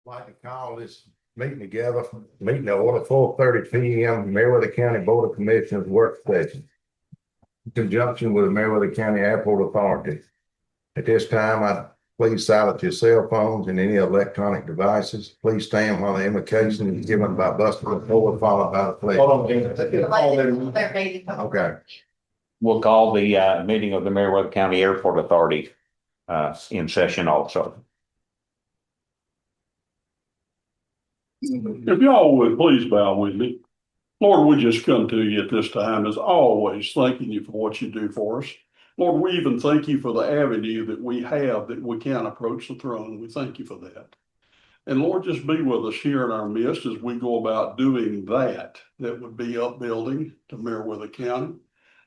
Like to call this meeting together, meeting to order 4:30 p.m. Meriwether County Board of Commissioners Work Session. In conjunction with the Meriwether County Airport Authority. At this time, I please silence your cell phones and any electronic devices. Please stand while the invocation is given by Buster Ford, followed by the pledge. Okay. We'll call the meeting of the Meriwether County Airport Authority in session also. If y'all would please bow with me. Lord, we just come to you at this time as always, thanking you for what you do for us. Lord, we even thank you for the avenue that we have that we can approach the throne. We thank you for that. And Lord, just be with us here in our midst as we go about doing that would be upbuilding to Meriwether County,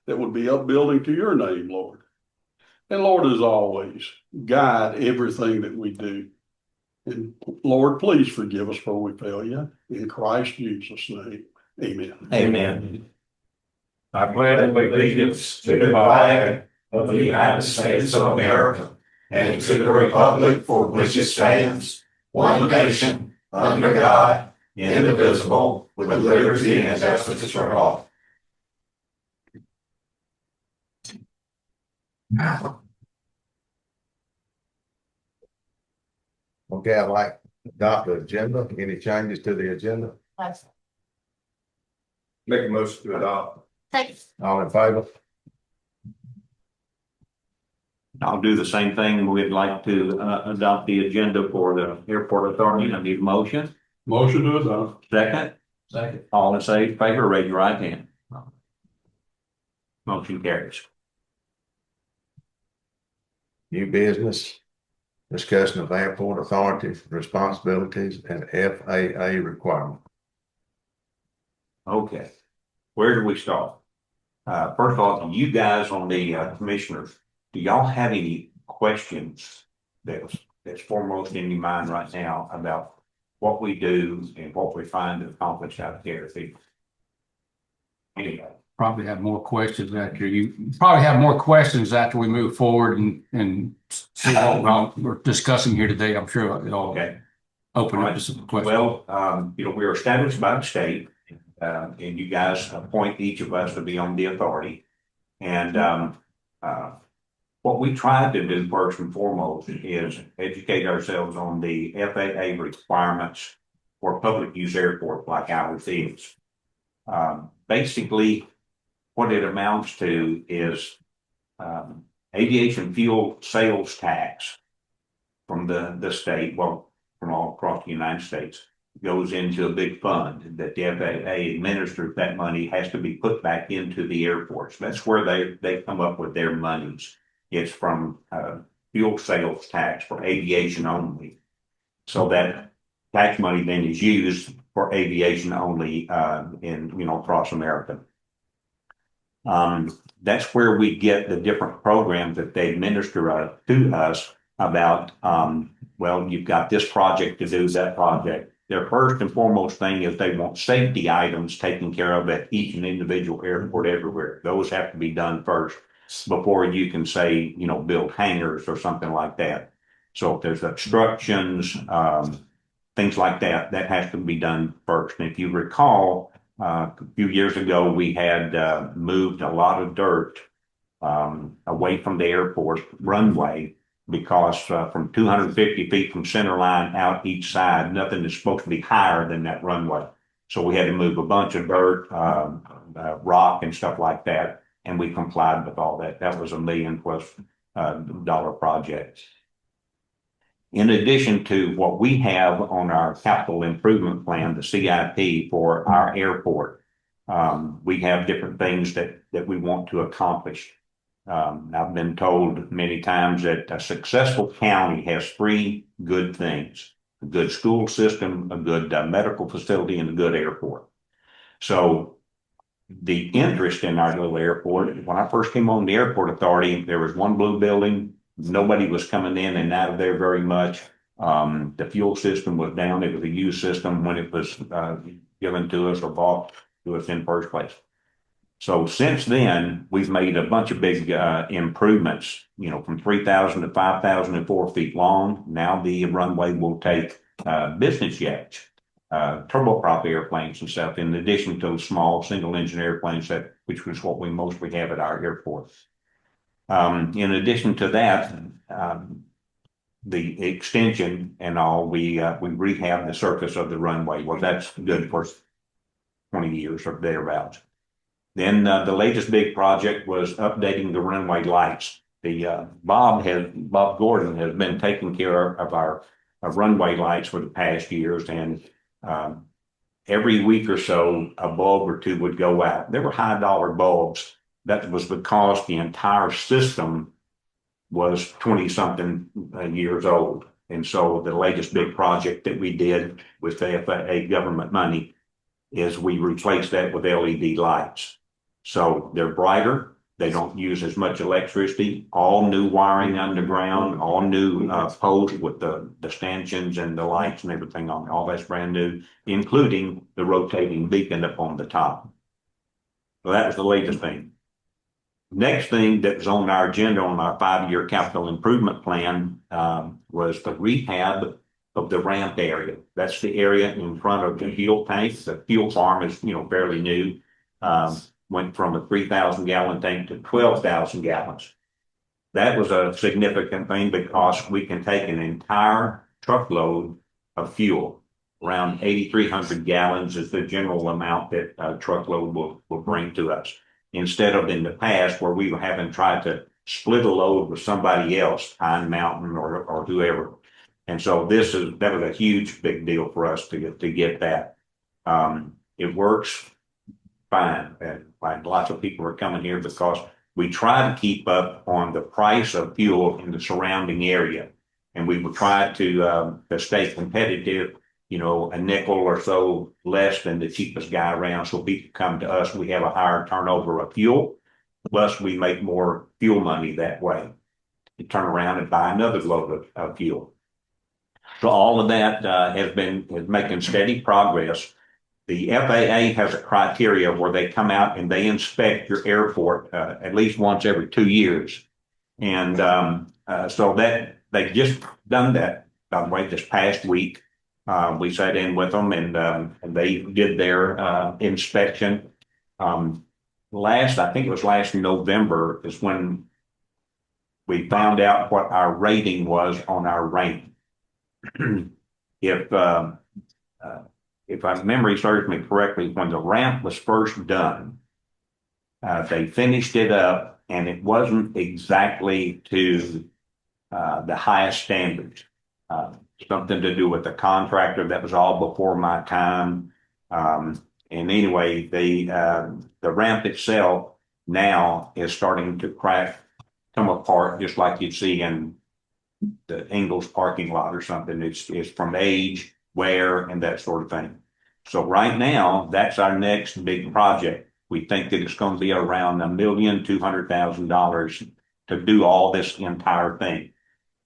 that would be upbuilding to your name, Lord. And Lord, as always, guide everything that we do. And Lord, please forgive us for we fail you. In Christ Jesus' name, amen. Amen. I pledge allegiance to the flag of the United States of America and to the republic for which it stands, one nation, under God, indivisible, with liberty and justice for all. Okay, I'd like to adopt the agenda. Any changes to the agenda? Make a motion to adopt. All in favor? I'll do the same thing. We'd like to adopt the agenda for the airport authority. I need a motion. Motion to adopt. Second. Second. All in favor, raise your right hand. Motion carries. New business. Discussion of airport authority responsibilities and FAA requirements. Okay. Where do we start? First of all, you guys on the commissioners, do y'all have any questions that's foremost in your mind right now about what we do and what we find accomplished out there? Anyway. Probably have more questions after we move forward and see what we're discussing here today. I'm sure it'll open up to some questions. Well, we're established by the state, and you guys appoint each of us to be on the authority. And what we tried to do first and foremost is educate ourselves on the FAA requirements for public use airports like ours is. Basically, what it amounts to is aviation fuel sales tax from the state, well, from all across the United States, goes into a big fund that the FAA administers. That money has to be put back into the airports. That's where they come up with their monies. It's from fuel sales tax for aviation only. So that tax money then is used for aviation only across America. That's where we get the different programs that they administer to us about, you've got this project to do, that project. Their first and foremost thing is they want safety items taken care of at each and individual airport everywhere. Those have to be done first before you can say, build hangars or something like that. So if there's obstructions, things like that, that has to be done first. And if you recall, a few years ago, we had moved a lot of dirt away from the airport runway because from 250 feet from center line out each side, nothing is supposed to be higher than that runway. So we had to move a bunch of dirt, rock and stuff like that. And we complied with all that. That was $1 million+ project. In addition to what we have on our capital improvement plan, the CIP for our airport, we have different things that we want to accomplish. I've been told many times that a successful county has 3 good things: a good school system, a good medical facility, and a good airport. So the interest in our little airport, when I first came on the airport authority, there was one blue building. Nobody was coming in and out of there very much. The fuel system was down. It was a used system when it was given to us or bought to us in first place. So since then, we've made a bunch of big improvements, from 3,000 to 5,004 feet long. Now the runway will take business jets, turboprop airplanes and stuff, in addition to small single engine airplanes which was what we mostly have at our airport. In addition to that, the extension and all, we rehab the surface of the runway. Well, that's good for 20 years or thereabouts. Then the latest big project was updating the runway lights. Bob Gordon has been taking care of our runway lights for the past years, and every week or so a bulb or two would go out. They were high dollar bulbs. That was because the entire system was 20 something years old. And so the latest big project that we did with the FAA government money is we replaced that with LED lights. So they're brighter. They don't use as much electricity, all new wiring underground, all new posts with the stanchions and the lights and everything on it. All that's brand new, including the rotating beacon up on the top. So that was the latest thing. Next thing that was on our agenda on our 5-year capital improvement plan was the rehab of the ramp area. That's the area in front of the fuel tank. The fuel farm is, fairly new. Went from a 3,000 gallon tank to 12,000 gallons. That was a significant thing because we can take an entire truckload of fuel. Around 8,300 gallons is the general amount that a truckload will bring to us. Instead of in the past where we were having tried to split a load with somebody else, Pine Mountain or whoever. And so that was a huge big deal for us to get that. It works fine. And lots of people are coming here because we try to keep up on the price of fuel in the surrounding area. And we will try to stay competitive, a nickel or so less than the cheapest guy around. So people come to us, we have a higher turnover of fuel, plus we make more fuel money that way. You turn around and buy another load of fuel. So all of that is making steady progress. The FAA has a criteria where they come out and they inspect your airport at least once every 2 years. And so that they've just done that, by the way, this past week. We sat in with them and they did their inspection. I think it was last November is when we found out what our rating was on our ramp. If my memory serves me correctly, when the ramp was first done, they finished it up and it wasn't exactly to the highest standards. Something to do with the contractor. That was all before my time. And anyway, the ramp itself now is starting to crack, come apart, just like you'd see in the Ingalls parking lot or something. It's from age, wear, and that sort of thing. So right now, that's our next big project. We think that it's going to be around $1,200,000 to do all this entire thing.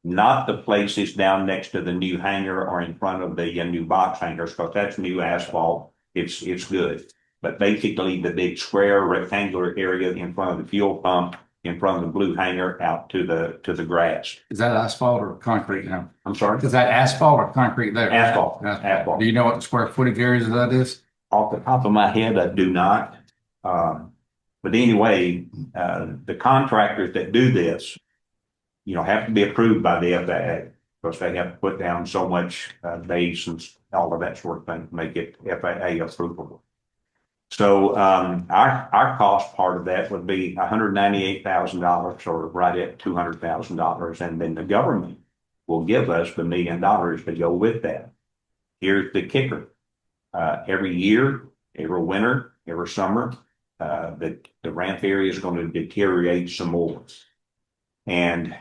Not the places down next to the new hangar or in front of the new box hangars, because that's new asphalt. It's good. But basically the big square rectangular area in front of the fuel pump, in front of the blue hangar out to the grass. Is that asphalt or concrete now? I'm sorry? Is that asphalt or concrete there? Asphalt. Asphalt. Do you know what the square footage areas of that is? Off the top of my head, I do not. But anyway, the contractors that do this, have to be approved by the FAA because they have to put down so much base and all of that sort of thing to make it FAA approvable. So our cost part of that would be $198,000 or right at $200,000. And then the government will give us the $1 million to go with that. Here's the kicker. Every year, every winter, every summer, the ramp area is going to deteriorate some more. And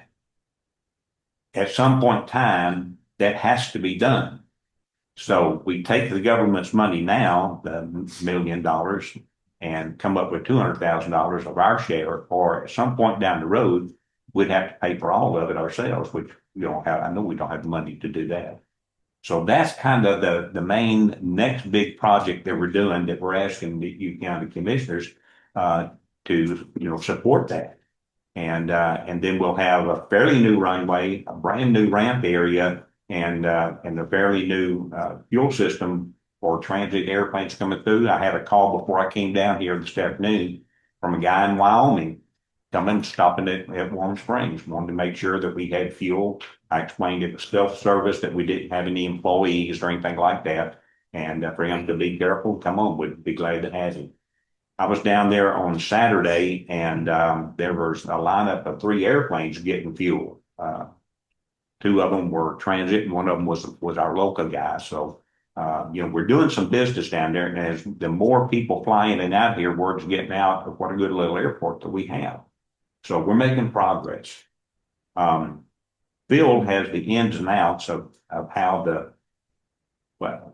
at some point in time, that has to be done. So we take the government's money now, the $1 million, and come up with $200,000 of our share, or at some point down the road, we'd have to pay for all of it ourselves, which we don't have. I know we don't have the money to do that. So that's kind of the main next big project that we're doing, that we're asking the Utica County Commissioners to support that. And then we'll have a fairly new runway, a brand new ramp area, and a fairly new, fuel system for transit airplanes coming through. I had a call before I came down here this afternoon from a guy in Wyoming coming, stopping at Warm Springs, wanted to make sure that we had fuel. I explained it was self-service, that we didn't have any employees or anything like that. And for him to be careful, come on, we'd be glad to have him. I was down there on Saturday, and there was a lineup of 3 airplanes getting fuel. 2 of them were transit, and one of them was our local guy. So, we're doing some business down there, and as the more people fly in and out here, word's getting out of what a good little airport that we have. So we're making progress. Phil has the ins and outs of how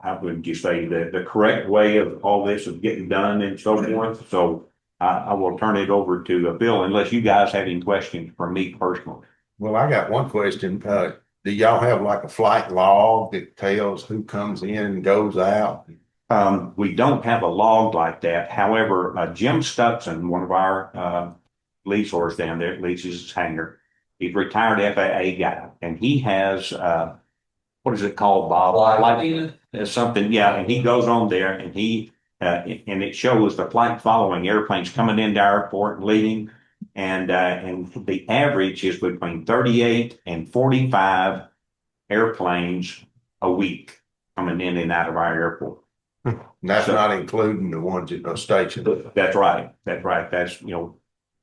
how would you say, the correct way of all this is getting done and so forth. So I will turn it over to Bill, unless you guys have any questions for me personally. Well, I got one question. Do y'all have like a flight log that tells who comes in and goes out? We don't have a log like that. However, Jim Stutson, one of our leaseholders down there, leases his hangar. He's a retired FAA guy, and he has what is it called, Bob? Like something, yeah. And he goes on there, and he and it shows the flight following airplanes coming into our airport and leaving, and the average is between 38 and 45 airplanes a week coming in and out of our airport. And that's not including the ones that are stationed. That's right. That's right. That's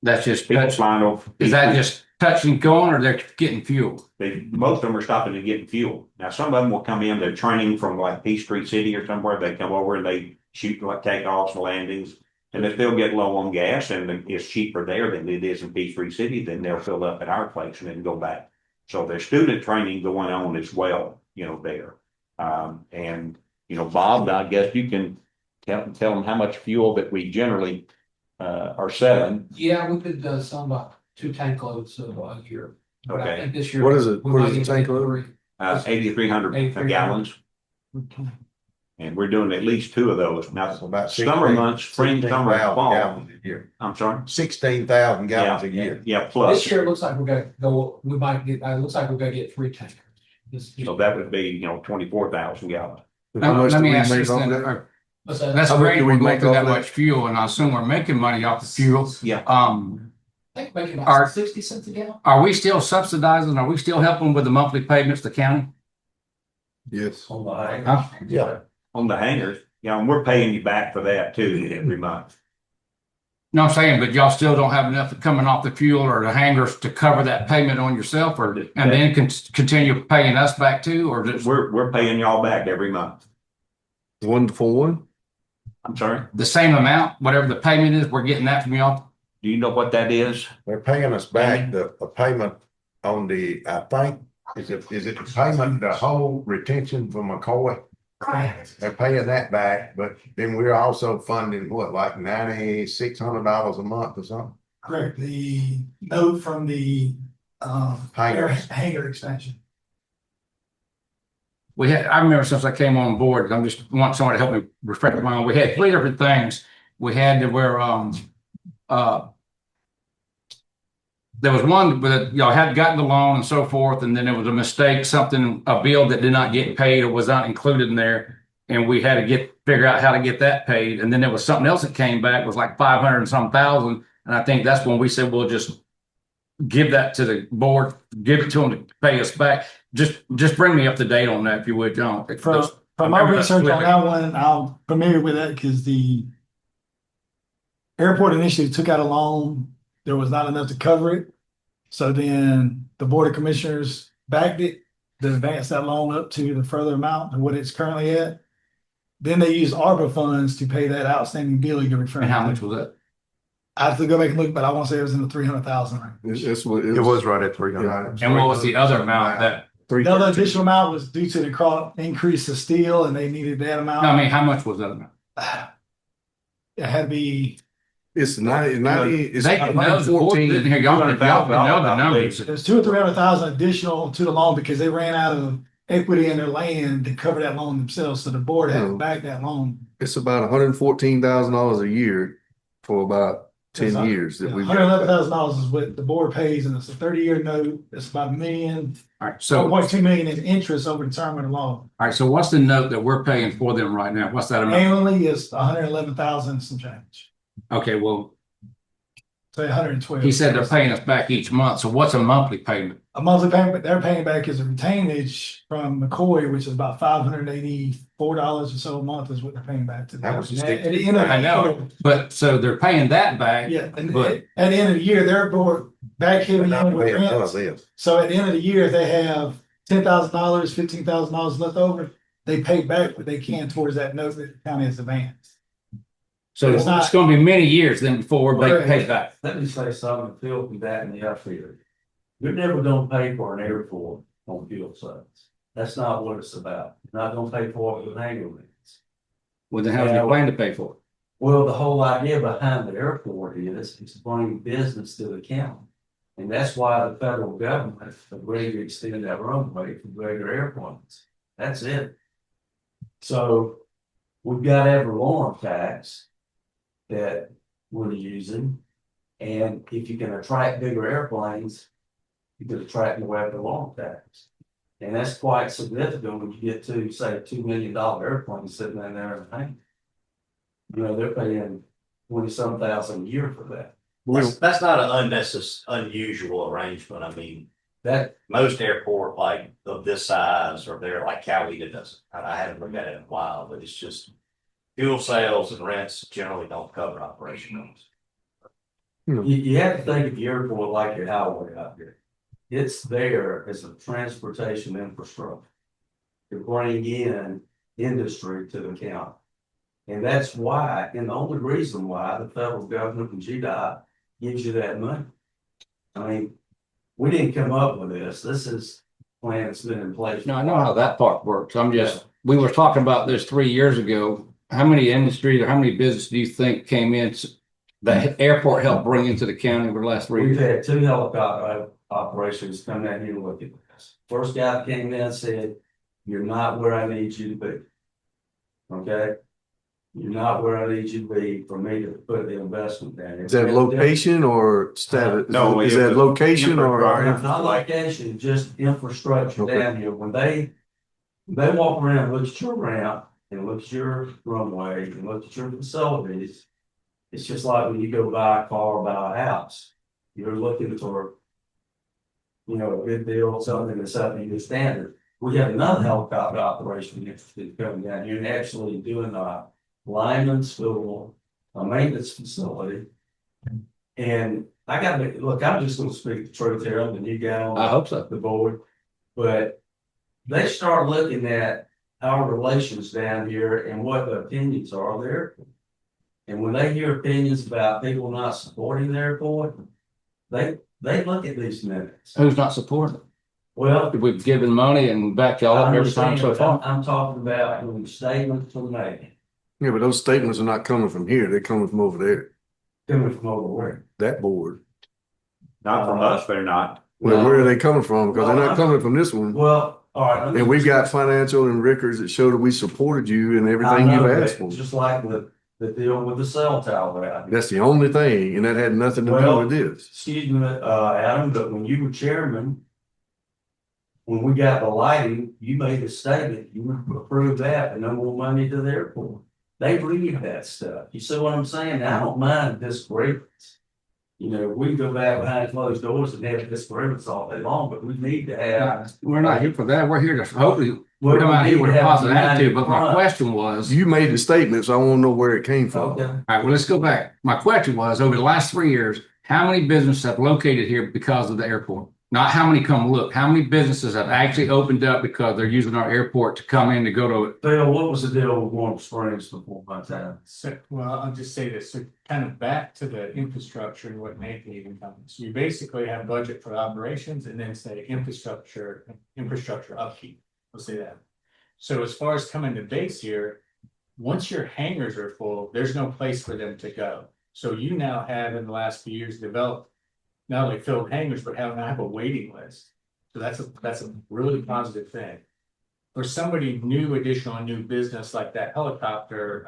That's just people touch. flying off. Is that just touching going, or they're getting fuel? Most of them are stopping and getting fuel. Now, some of them will come in, they're training from like Peachtree City or somewhere. They come over and they shoot like takeoffs and landings, and if they'll get low on gas and it's cheaper there than it is in Peachtree City, then they'll fill up at our place and then go back. So there's student training going on as well, there. And Bob, I guess you can tell them how much fuel that we generally are selling. Yeah, we could sell about 2 tank loads a year. But I Okay. think this year. What is it? we What might is a even tank get load? 8,300 8,300 gallons, and we're doing at least 2 of those. Now, That's about summer months, spring, summer, and 16,000 fall. gallons a year. I'm sorry? 16,000 gallons a year. Yeah, plus. This year, it looks like we're gonna go, we might get, it looks like we're gonna get 3 tankers. So that would be, 24,000 gallons. Let me ask this then. What's that? That's How much great. do we We're going make through off that that? much fuel, and I assume we're making money off the fuel. Yeah. I think maybe Are- about 60 cents a gallon. Are we still subsidizing? Are we still helping with the monthly payments to county? Yes. Huh? Yeah. On the hangars, and we're paying you back for that too every month. No, I'm saying, but y'all still don't have enough coming off the fuel or the hangars to cover that payment on yourself, and then continue paying us back too, or just We're paying y'all back every month. 1 for 1? I'm sorry? the same amount, whatever the payment is, we're getting that from y'all? Do you know what that is? They're paying us back the payment on I think, is it the payment, the whole retention for McCoy? They're paying that back, but then we're also funding like $9,600 a month or something? Correct, the note from the Hangars. hangar expansion. I remember since I came on board, I'm just want somebody to help me refresh my mind. We had 3 different things. We had to where, there was one that y'all had gotten the loan and so forth, and then there was a mistake, a bill that did not get paid or was not included in there. And we had to figure out how to get that paid. And then there was something else that came back, was like 500 and some thousand. And I think that's when we said, we'll just give that to the board, give it to them to pay us back. Just bring me up to date on that, if you would, John. From my research on that one, I'm familiar with that because the airport initially took out a loan. There was not enough to cover it. So then the Board of Commissioners backed it to advance that loan up to the further amount than what it's currently at. Then they used ARPA funds to pay that outstanding bill you're referring And to. how much was that? I have to go back and look, but I want to say it was in the 300,000 range. It was right at 300. And what was the other amount that, The other additional amount was due to the increase of steel, and they needed that amount. no, I mean, how much was that amount? It had to be, It's 90, it's They can know the board didn't hear y'all can know the numbers. there's 200,000 or 300,000 additional to the loan because they ran out of equity in their land to cover that loan themselves. So the board had to back that loan. It's about $114,000 a year for about 10 years that we've $111,000 is what the board pays, and it's a 30-year note. It's about $1 million, All right, so, all 1.2 million in interest over the term of the loan. right, so what's the note that we're paying for them right now? What's that amount? Annually is 111,000 some change. Okay, well, Say 112. he said they're paying us back each month. So what's a monthly payment? A monthly payment they're paying back is a retainage from McCoy, which is about $584 or so a month is what they're paying back to. That was them. just At the end of I know, but so they're paying that back. Yeah, and But- at the end of the year, they're back They're heavy not in with paying for rents. this. So at the end of the year, they have $10,000, $15,000 left over. They pay back what they can towards that note that the county has advanced. So It's not- it's gonna be many years then before they pay back. Let me say something, Phil, from that in the outfield. You're never gonna pay for an airport on fuel sales. That's not what it's about. You're not gonna pay for it with hangar rents. Well, then how do you plan to pay for it? Well, the whole idea behind the airport is to bring business to the county. And that's why the federal government agreed to extend that runway for greater airplanes. That's it. So we've got every lawn tax that we're using. And if you can attract bigger airplanes, you can attract more after lawn tax. And that's quite significant when you get to, say, $2 million airplanes sitting in there in the hangar. You know, they're paying 20-some thousand a year for that. That's not an unusual arrangement. I mean, That, most airport like of this size or they're like Coweta doesn't. I haven't looked at it in a while, but it's just fuel sales and rents generally don't cover operation costs. you have to think of the airport like your highway out here. It's there as a transportation infrastructure to bring in industry to the county. And that's why, and the only reason why the federal government and GDOT gives you that money. I mean, we didn't come up with this. This is a plan that's been in place. No, I know how that part works. We were talking about this 3 years ago. How many industries or how many businesses do you think came in the airport helped bring into the county over the last 3 We've years? had 2 helicopter operations come down here and look at this. First guy came in and said, "You're not where I need you to be." Okay? You're not where I need you to be for me to put the investment down. Is that location or status? No, Is it that was location or? Not location, just infrastructure Okay. down here. When they walk around, and look at your ramp and look at your runway and look at your facilities. It's just like when you go buy a car or buy a house. You're looking for, you know, a good deal, something that's up to your standard. We have another helicopter operation interested in coming down here and actually doing a lineman school, a maintenance facility. And I gotta look, I'm just gonna speak the truth here, I'm the new guy on I hope so. the board. But they start looking at our relations down here and what the opinions are there. And when they hear opinions about people not supporting their airport, they look at these minutes. Who's not supporting it? Well, We've given money and backed y'all I up every time understand, so but far. I'm talking about when statements were made, Yeah, but those statements are not coming from here. They're coming from over there, coming from over where. that board. Not from us, they're not. Well, No. where are they coming from? Because they're not coming from this one. Well, all right. let me And we've got just- financial and records that show that we supported you and everything I you've know, asked but for. just like the deal with the cell tower out here. That's the only thing, and that had nothing to do Well, with this. Excuse me, Adam, but when you were chairman, when we got the lighting, you made a statement, you approved that, and no more money to the airport. They read that stuff. You see what I'm saying? I don't mind disagreements. You know, we can go back behind closed doors and have disagreements all day long, but we need to have. We're not here for that. We're here to hopefully, Well, we're come out we here need with to a have positive united attitude, but my front. question was. You made the statement, so I want to know where it came from. Okay. All right, well, let's go back. My question was, over the last 3 years, how many businesses have located here because of the airport? Not how many come look, how many businesses have actually opened up because they're using our airport to come in to go to, Phil, what was the deal with Warm Springs before my time? So, well, I'll just say this, so kind of back to the infrastructure and what Nathan even comes. So you basically have budget for operations and then say infrastructure upkeep. We'll say that. So as far as coming to base here, once your hangars are full, there's no place for them to go. So you now have in the last few years developed not only filled hangars, but have a waiting list. So that's a really positive thing. For somebody new, additional new business like that helicopter,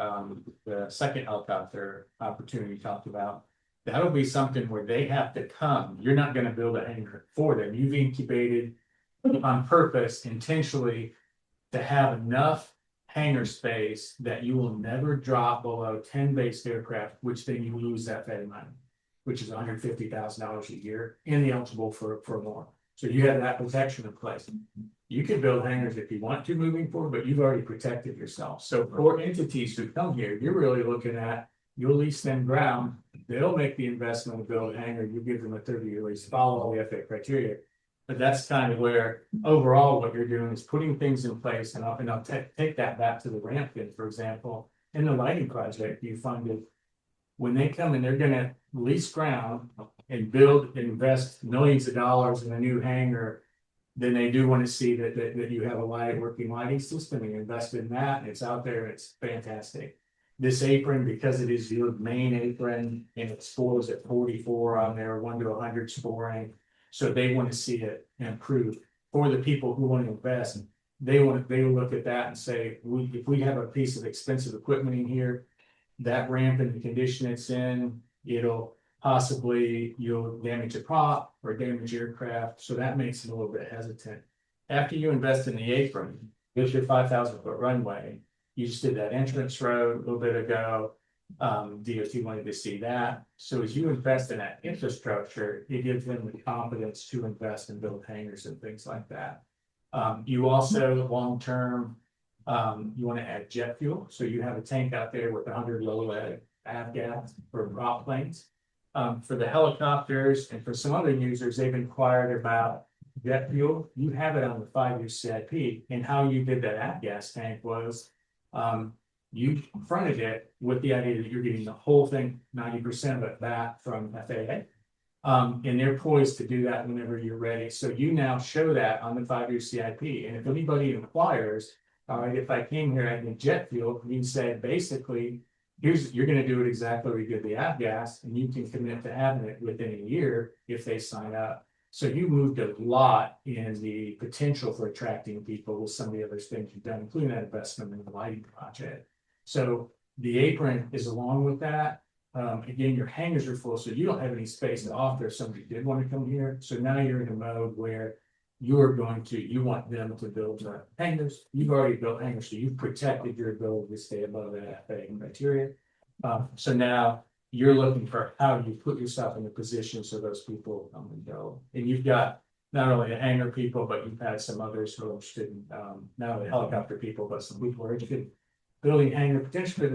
the second helicopter opportunity you talked about, That'll be something where they have to come. You're not gonna build a hangar for them. You've incubated on purpose intentionally to have enough hangar space that you will never drop below 10 based aircraft, which then you lose that Fed money, which is $150,000 a year, ineligible for more. So you have that protection in place. You can build hangars if you want to moving forward, but you've already protected yourself. So for entities who come here, you're really looking at, you'll lease them ground, they'll make the investment to build a hangar, you give them a 30-year lease, follow all the FAA criteria. But that's kind of where overall what you're doing is putting things in place, and I'll take that back to the ramp then, for example, in the lighting project you funded. When they come in, they're gonna lease ground and build, invest millions of dollars in a new hangar. Then they do want to see that you have a working lighting system and you invest in that, and it's out there, it's fantastic. This apron, because it is your main apron and it scores at 44 on their 1 to 100 scoring. So they want to see it improve. For the people who want to invest, they look at that and say, if we have a piece of expensive equipment in here, that ramp in the condition it's in, it'll possibly, you'll damage a prop or damage aircraft. So that makes it a little bit hesitant. After you invest in the apron, here's your 5,000-foot runway. You just did that entrance road a little bit ago. DOT wanted to see that. So as you invest in that infrastructure, it gives them the confidence to invest and build hangars and things like that. You also long-term, you want to add jet fuel. So you have a tank out there with 100 low lead avgas for prop planes. For the helicopters and for some other users, they've inquired about jet fuel. You have it on the 5-year CIP, and how you did that avgas tank was, you fronted it with the idea that you're getting the whole thing, 90% of it back from FAA. And they're poised to do that whenever you're ready. So you now show that on the 5-year CIP. And if anybody inquires, all right, if I came here and the jet fuel, you said basically, you're going to do it exactly where you did the avgas, and you can commit to having it within a year if they sign up. So you moved a lot in the potential for attracting people with some of the other things you've done, including that investment in the lighting project. So the apron is along with that. Again, your hangars are full, so you don't have any space to offer if somebody did want to come here. So now you're in a mode where you want them to build hangars. You've already built hangars, so you've protected your ability to stay above that FAA criteria. So now you're looking for how you put yourself in a position so those people come and go. And you've got not only the hangar people, but you've had some others who are interested in, not only helicopter people, but some people who are interested in building hangar, potentially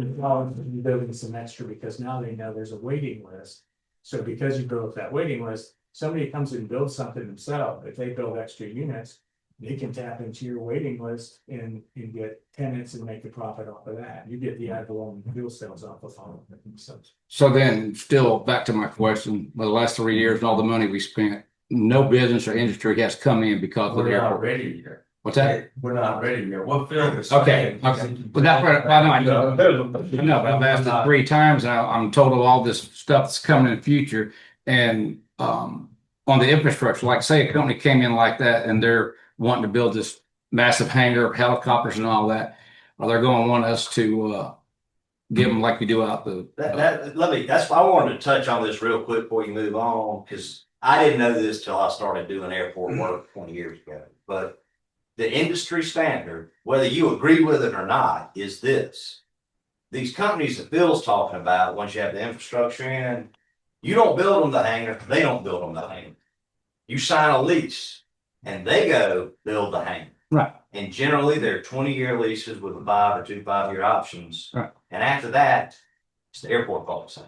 building some extra, because now they know there's a waiting list. So because you build that waiting list, somebody comes and builds something themselves. If they build extra units, they can tap into your waiting list and get tenants and make a profit off of that. You get the ad valorem fuel cells off of all of it. So then, still back to my question, the last 3 years and all the money we spent, no business or industry has come in because of the We're not airport. ready yet. What's that? We're not ready yet. What Phil is Okay, saying. okay. But that's what I know. No, but I've asked it 3 times and I'm told of all this stuff that's coming in the future. And on the infrastructure, like say a company came in like that and they're wanting to build this massive hangar of helicopters and all that, are they going to want us to give them like we do out the? That's why I wanted to touch on this real quick before you move on, because I didn't know this till I started doing airport work 20 years ago. But the industry standard, whether you agree with it or not, is this. These companies that Bill's talking about, once you have the infrastructure in, you don't build them the hangar, they don't build them the hangar. You sign a lease and they go build the hangar. Right. And generally they're 20-year leases with 2 5-year options. Right. And after that, it's the airport policy.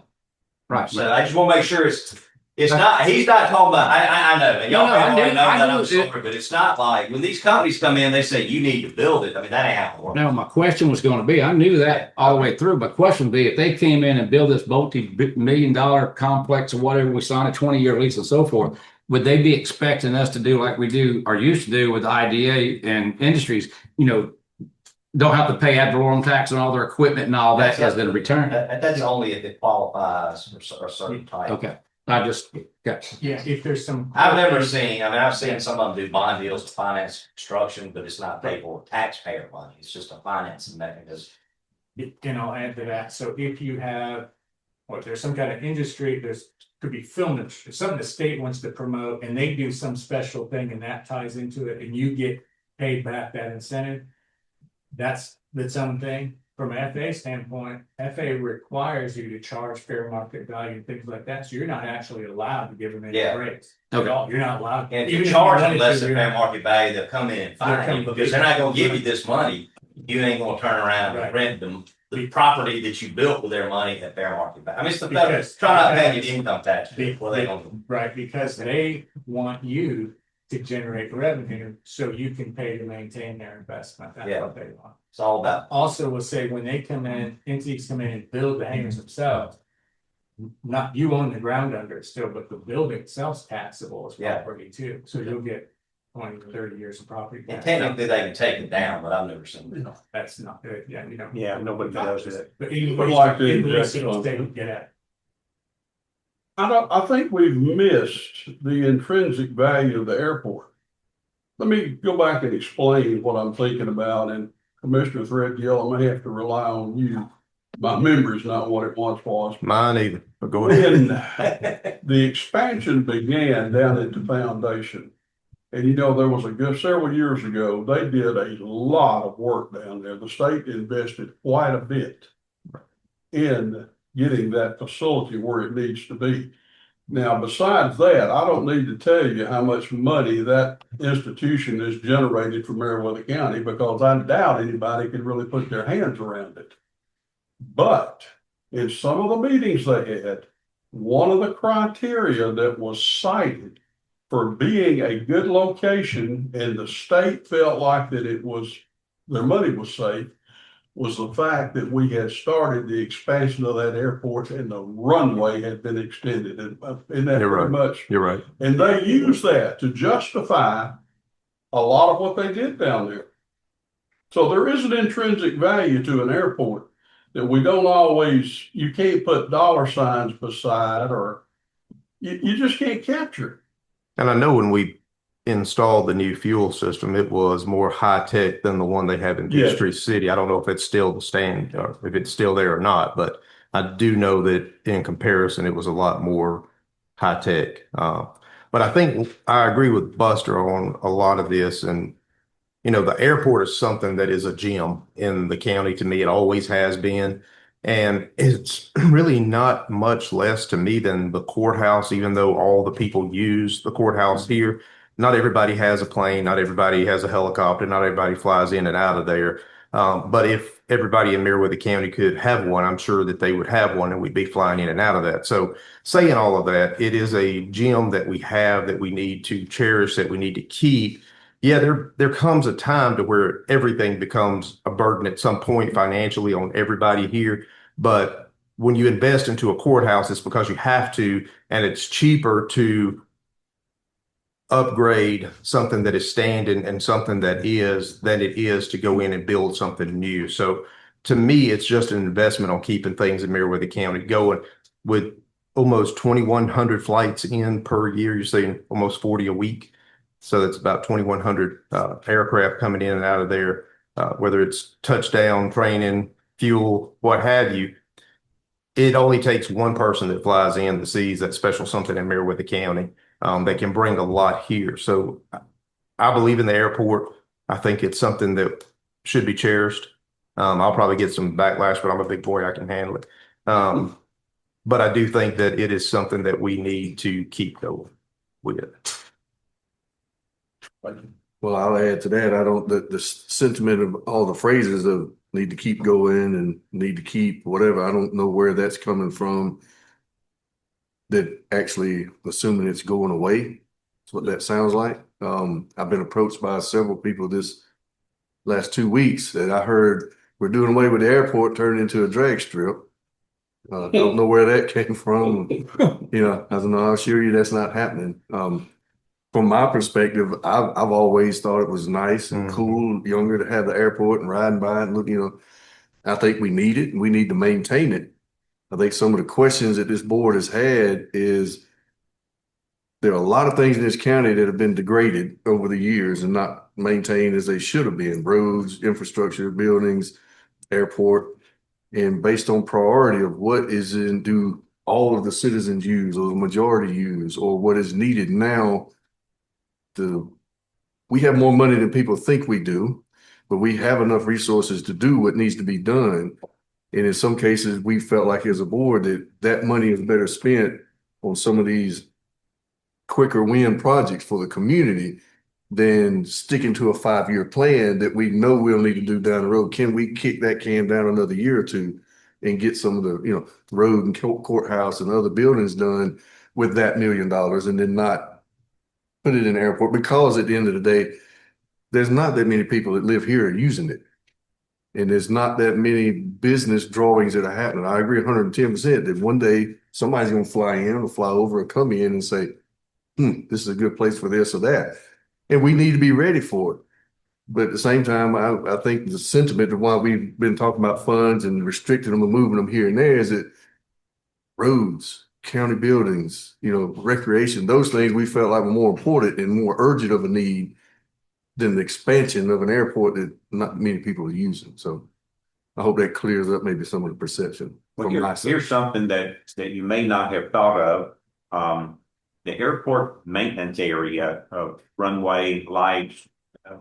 Right. So I just want to make sure it's not, he's not talking about, I know, and y'all probably know that, I'm sorry, but it's not like, when these companies come in, they say, you need to build it. I mean, that ain't how it works. Now, my question was going to be, I knew that all the way through. My question would be, if they came in and built this multi-million-dollar complex or whatever, we signed a 20-year lease and so forth, would they be expecting us to do like we do or used to do with IDA and industries, don't have to pay ad valorem tax on all their equipment and all that as in return? That's only if it qualifies for a certain type. Okay. I just got. Yeah, if there's some. I've seen some of them do bond deals to finance construction, but it's not paid for taxpayer money. It's just a financing mechanism. And I'll add to that. So if you have or if there's some kind of industry, could be film industry, something the state wants to promote, and they do some special thing and that ties into it, and you get paid back that incentive. That's its own thing. From an FAA standpoint, FAA requires you to charge fair market value and things like that, so you're not actually allowed to give them any Yeah. breaks. Okay. At all. You're not allowed. And if even you if charge them wanted less to, than you're fair not. market value, they'll come in and fine you because they're not gonna give you this money. You ain't gonna turn around Right. and rent them the property that you built with their money at fair market value. I mean, it's the federal, Because- try not to pay you the income tax. Be- Well, they don't. Right, because they want you to generate revenue so you can pay to maintain their investment. That's Yeah. what they want. It's all about. Also will say when they come in, entities come in and build the hangars themselves. Not you own the ground under it still, but the building itself's taxable as Yeah. property too. So you'll get 20 to 30 years of property. And tax. technically, they can take it down, but I've never seen it. That's not good. Yeah, you know. Yeah, nobody does that. But in Would like to in inject state, something. get at. I think we've missed the intrinsic value of the airport. Let me go back and explain what I'm thinking about, and Commissioner Threadgill, I may have to rely on you. My memory's not what it once was. Mine either, but go ahead. When the expansion began down at the foundation, and there was a good several years ago, they did a lot of work down there. The state invested quite a bit in getting that facility where it needs to be. Now, besides that, I don't need to tell you how much money that institution has generated for Meriwether County because I doubt anybody can really put their hands around it. But in some of the meetings they had, one of the criteria that was cited for being a good location and the state felt like that their money was safe was the fact that we had started the expansion of that airport and the runway had been extended. And that You're pretty right. much, You're right. and they used that to justify a lot of what they did down there. So there is an intrinsic value to an airport that we don't always, you can't put dollar signs beside, or you just can't capture. And I know when we installed the new fuel system, it was more high tech than the one they have in Yes. Peachtree City. I don't know if it's still the stand or if it's still there or not, but I do know that in comparison, it was a lot more high tech. But I think I agree with Buster on a lot of this. And, the airport is something that is a gem in the county to me. It always has been. And it's really not much less to me than the courthouse, even though all the people use the courthouse here. Not everybody has a plane, not everybody has a helicopter, not everybody flies in and out of there. But if everybody in Meriwether County could have one, I'm sure that they would have one and we'd be flying in and out of that. So saying all of that, it is a gem that we have that we need to cherish, that we need to keep. Yeah, there comes a time to where everything becomes a burden at some point financially on everybody here. But when you invest into a courthouse, it's because you have to, and it's cheaper to upgrade something that is standing and something that is than it is to go in and build something new. So to me, it's just an investment on keeping things in Meriwether County going. With almost 2,100 flights in per year, you're saying almost 40 a week. So that's about 2,100 aircraft coming in and out of there, whether it's touchdown, training, fuel, what have you. It only takes one person that flies in that sees that special something in Meriwether County that can bring a lot here. So I believe in the airport. I think it's something that should be cherished. I'll probably get some backlash, but I'm a big boy. I can handle it. But I do think that it is something that we need to keep going with. Well, I'll add to that. The sentiment of all the phrases of need to keep going and need to keep whatever. I don't know where that's coming from. That actually assuming it's going away. That's what that sounds like. I've been approached by several people this last 2 weeks that I heard we're doing away with the airport, turned into a drag strip. Don't know where that came from. I don't know. I'll assure you that's not happening. From my perspective, I've always thought it was nice and cool, younger to have the airport and riding by and look, I think we need it and we need to maintain it. I think some of the questions that this board has had is there are a lot of things in this county that have been degraded over the years and not maintained as they should have been. Roads, infrastructure, buildings, airport. And based on priority of what is in, do all of the citizens use or the majority use, or what is needed now, we have more money than people think we do, but we have enough resources to do what needs to be done. And in some cases, we felt like as a board that that money is better spent on some of these quicker win projects for the community than sticking to a 5-year plan that we know we'll need to do down the road. Can we kick that can down another year or two and get some of the, road and courthouse and other buildings done with that $1 million, and then not put it in the airport? Because at the end of the day, there's not that many people that live here using it. And there's not that many business drawings that are happening. I agree 110% that one day somebody's going to fly in or fly over or come in and say, this is a good place for this or that. And we need to be ready for it. But at the same time, I think the sentiment of why we've been talking about funds and restricting them and moving them here and there is that roads, county buildings, recreation, those things we felt like were more important and more urgent of a need than the expansion of an airport that not many people are using. So I hope that clears up maybe some of the perception. Well, here's something that you may not have thought of. The airport maintenance area of runway, lights,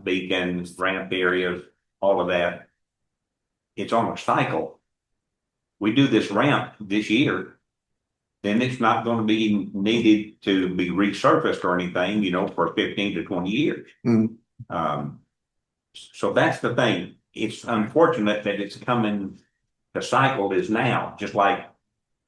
beacons, ramp areas, all of that, it's on a cycle. We do this ramp this year, then it's not going to be needed to be resurfaced or anything, for 15 to 20 years. So that's the thing. It's unfortunate that it's coming, the cycle is now, just like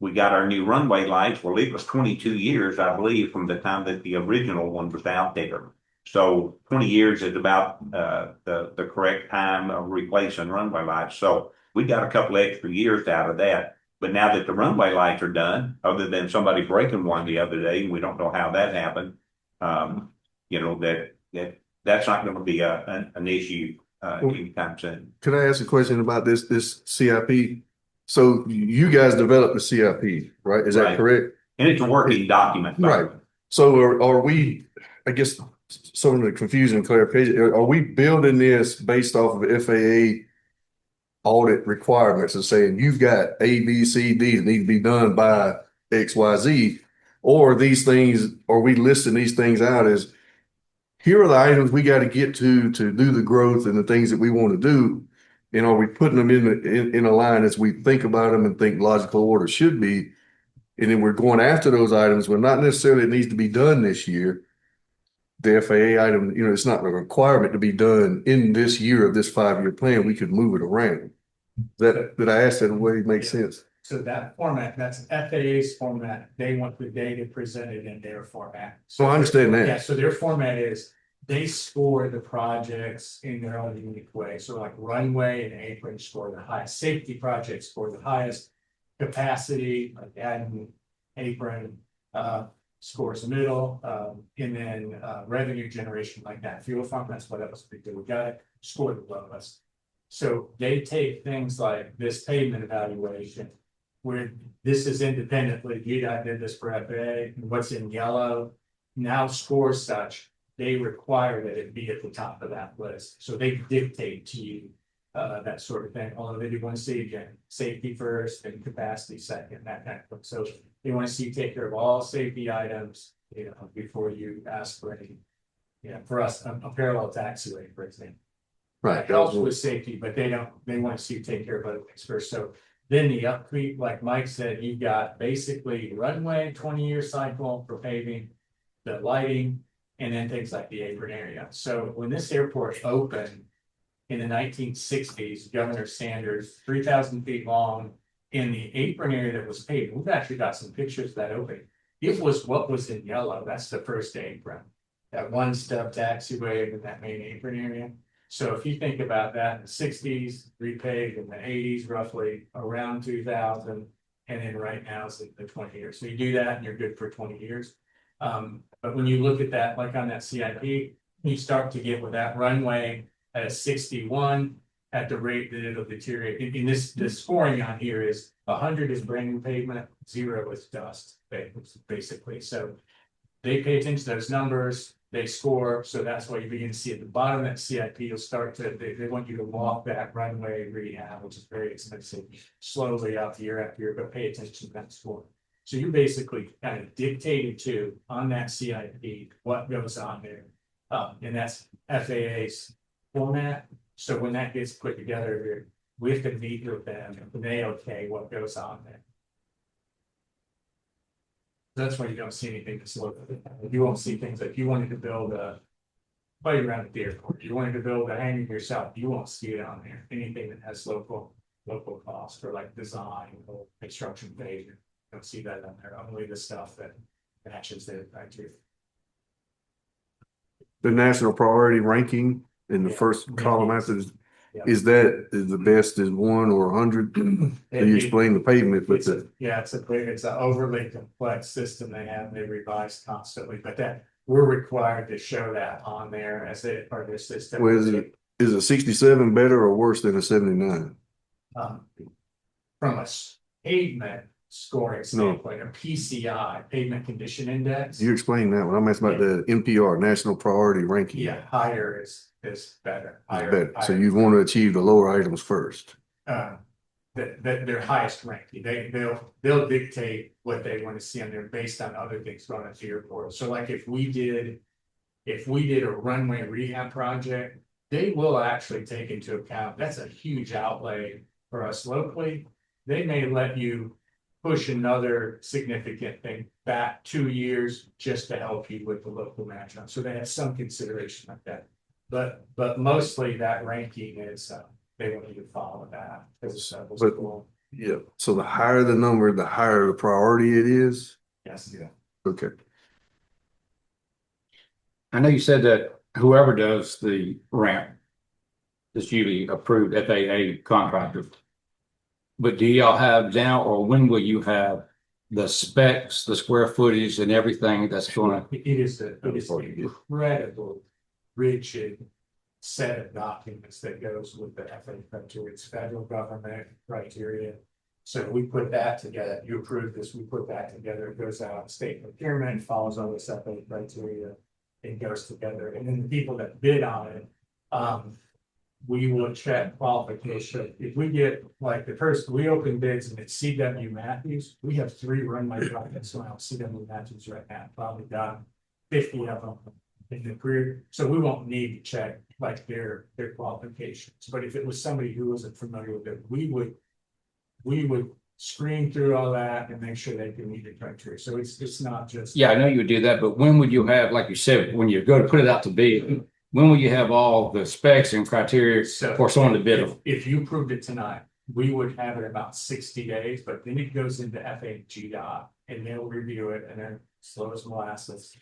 we got our new runway lights. Well, it was 22 years, I believe, from the time that the original one was out there. So 20 years is about the correct time of replacing runway lights. So we got a couple extra years out of that. But now that the runway lights are done, other than somebody breaking one the other day, we don't know how that happened. That's not going to be an issue anytime soon. Can I ask a question about this CIP? So you guys developed the CIP, right? Is that correct? And it's a working document. Right. So are we, I guess, some of the confusion and clarification, are we building this based off of FAA audit requirements and saying you've got A, B, C, D that need to be done by X, Y, Z? Or are we listing these things out as, here are the items we got to get to do the growth and the things that we want to do? And are we putting them in a line as we think about them and think logical order should be? And then we're going after those items, but not necessarily it needs to be done this year. The FAA item, it's not a requirement to be done in this year of this 5-year plan. We could move it around. Did I ask that in a way that makes sense? So that format, that's FAA's format. They want the data presented in their format. So I understand that. Yeah, so their format is they score the projects in their own unique way. So like runway and apron score the highest, safety projects score the highest, capacity, like adding apron, scores the middle, and then revenue generation like that fuel fund, that's what else we do. We got it, score the lowest. So they take things like this pavement evaluation, where this is independently, UDOT did this for FAA, and what's in yellow now scores such, they require that it be at the top of that list. So they dictate to you that sort of thing, although they do want to see again, safety first and capacity second, that kind of thing. So they want to see you take care of all safety items, before you ask for any, for us, a parallel taxiway, for example. Right. That helps with safety, but they want to see you take care of other things first. So then the upkeep, like Mike said, you've got basically runway, 20-year cycle for paving, the lighting, and then things like the apron area. So when this airport opened in the 1960s, Governor Sanders, 3,000 feet long, in the apron area that was paved, we've actually got some pictures of that opening. It was what was in yellow. That's the first apron. That one stub taxiway and that main apron area. So if you think about that in the 60s, repaved in the 80s, roughly around 2000, and then right now it's the 20 years. So you do that and you're good for 20 years. But when you look at that, like on that CIP, you start to get with that runway at a 61 at the rate that it'll deteriorate. In this, the scoring on here is 100 is brand new pavement, 0 is dust, basically. So they pay attention to those numbers. they score, so that's why you begin to see at the bottom of that CIP, you'll start to, they want you to walk that runway rehab, which is very expensive, slowly out year after year, but pay attention to that score. So you're basically kind of dictated to on that CIP what goes on there. And that's FAA's format. So when that gets put together, we have to meet with them and they okay what goes on there. That's why you don't see anything that's local. You won't see things like you wanted to build a playground at the airport, you wanted to build a hangar yourself, you won't see it on there. Anything that has local cost or like design or construction phase, you don't see that on there. Only the stuff that matches the criteria. The national priority ranking in the Yeah. first column after is, Yeah. is the best is 1 or 100? So you explain the pavement, but It's an overly complex system they have, they revise constantly, but that we're required to show that on there as a part of their system. well, is a 67 better or worse than a 79? From a pavement scoring standpoint, a PCI, pavement condition index. You explain that one. I'm asking about the NPR, national priority ranking. Yeah, higher is better. Higher, Better. So higher. you want to achieve the lower items first. Their highest ranking. They'll dictate what they want to see on there based on other things going at the airport. So like if we did a runway rehab project, they will actually take into account, that's a huge outlay for us locally. They may let you push another significant thing back 2 years just to help you with the local match on. So they have some consideration like that. But mostly that ranking is they want you to follow that. But- Yeah. So the higher the number, the higher the priority it is. Yes, yeah. Okay. I know you said that whoever does the ramp is usually approved FAA contractor. But do y'all have now, or when will you have the specs, the square footage and everything that's gonna? It is an incredible rigid set of documents that goes with the FAA criteria. It's federal government criteria. So we put that together. You approve this, we put that together. It goes out state procurement, follows all this FAA criteria. It goes together. And then the people that bid on it, we will check qualification. If we get like the first, we open bids and it's CW Matthews. We have 3 runway projects around CW Matthews right now, probably done 50 of them in the career. So we won't need to check like their qualifications. But if it was somebody who wasn't familiar with it, we would screen through all that and make sure they can meet the criteria. So it's not just. Yeah, I know you would do that, but when would you have, like you said, when you go to put it out to bid, when will you have all the specs and criteria for someone to bid on? If you approved it tonight, we would have it about 60 days, but then it goes into FAA and they'll review it and they're slow as molasses.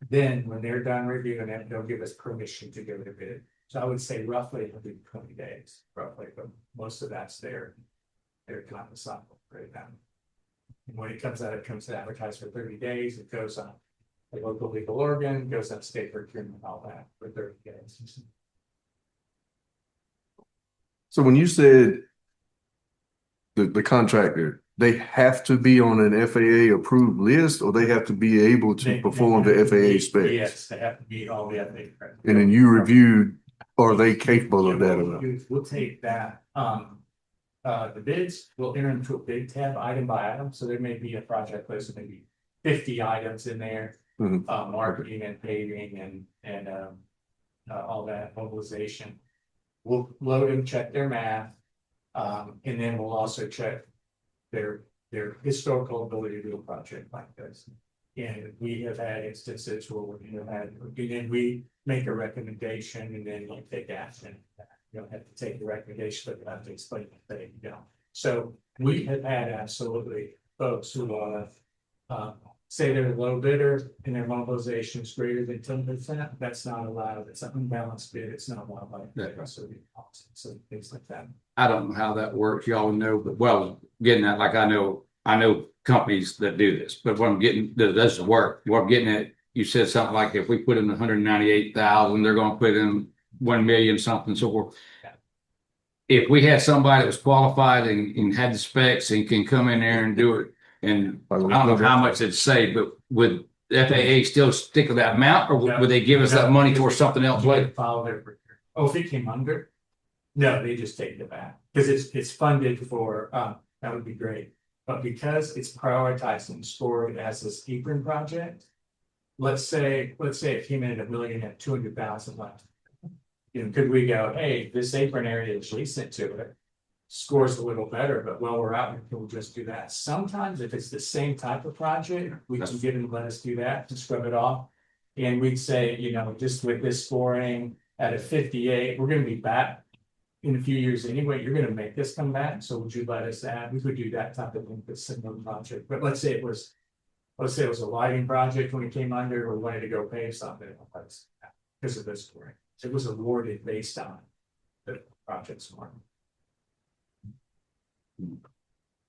Then when they're done reviewing it, they'll give us permission to go to bid. So I would say roughly 120 days, roughly, but most of that's their kind of cycle right now. And when it comes out, it comes to advertise for 30 days. It goes on a local legal organ, goes on state procurement, all that for 30 days. So when you said the contractor, they have to be on an FAA approved list, or they have to be able to perform the FAA specs? Yes, they have to meet all the FAA criteria. And then you reviewed, are they capable of that or not? We'll take that, the bids, we'll enter into a bid tab item by item, so there may be a project list of maybe 50 items in there. Mhm. Marketing and paving and all that mobilization. We'll load and check their math, and then we'll also check their historical ability to do a project like this. And we have had instances where we make a recommendation and then you take action. You don't have to take the recommendation, but you have to explain that you don't. So we have had absolutely folks who say they're a low bidder and their mobilization is greater than 10%. That's not allowed. It's an unbalanced bid. It's not allowed by so things like that. I don't know how that works. Y'all know, but well, getting that, like I know companies that do this, but what I'm getting, that doesn't work. What I'm getting at, you said something like if we put in 198,000, they're going to put in 1 million something. So forth. If we had somebody that was qualified and had the specs and can come in there and do it, and I don't know how much it'd say, but the FAA still stick with that amount, or would they give us that money for something else later? File their, oh, if it came under, no, they just take it back, because it's funded for, that would be great. But because it's prioritized and scored as this apron project, let's say it came in at $1 million at 200,000 left. You know, could we go, hey, this apron area adjacent to it scores a little better, but while we're out, we'll just do that. Sometimes if it's the same type of project, we can get them to let us do that to scrub it off. And we'd say, you know, just with this scoring at a 58, we're gonna be back in a few years anyway, you're gonna make this come back, so would you let us add? We could do that type of thing with a similar project, but let's say it was a lighting project when it came under, or wanted to go pay something because of this scoring. It was awarded based on the project scoring.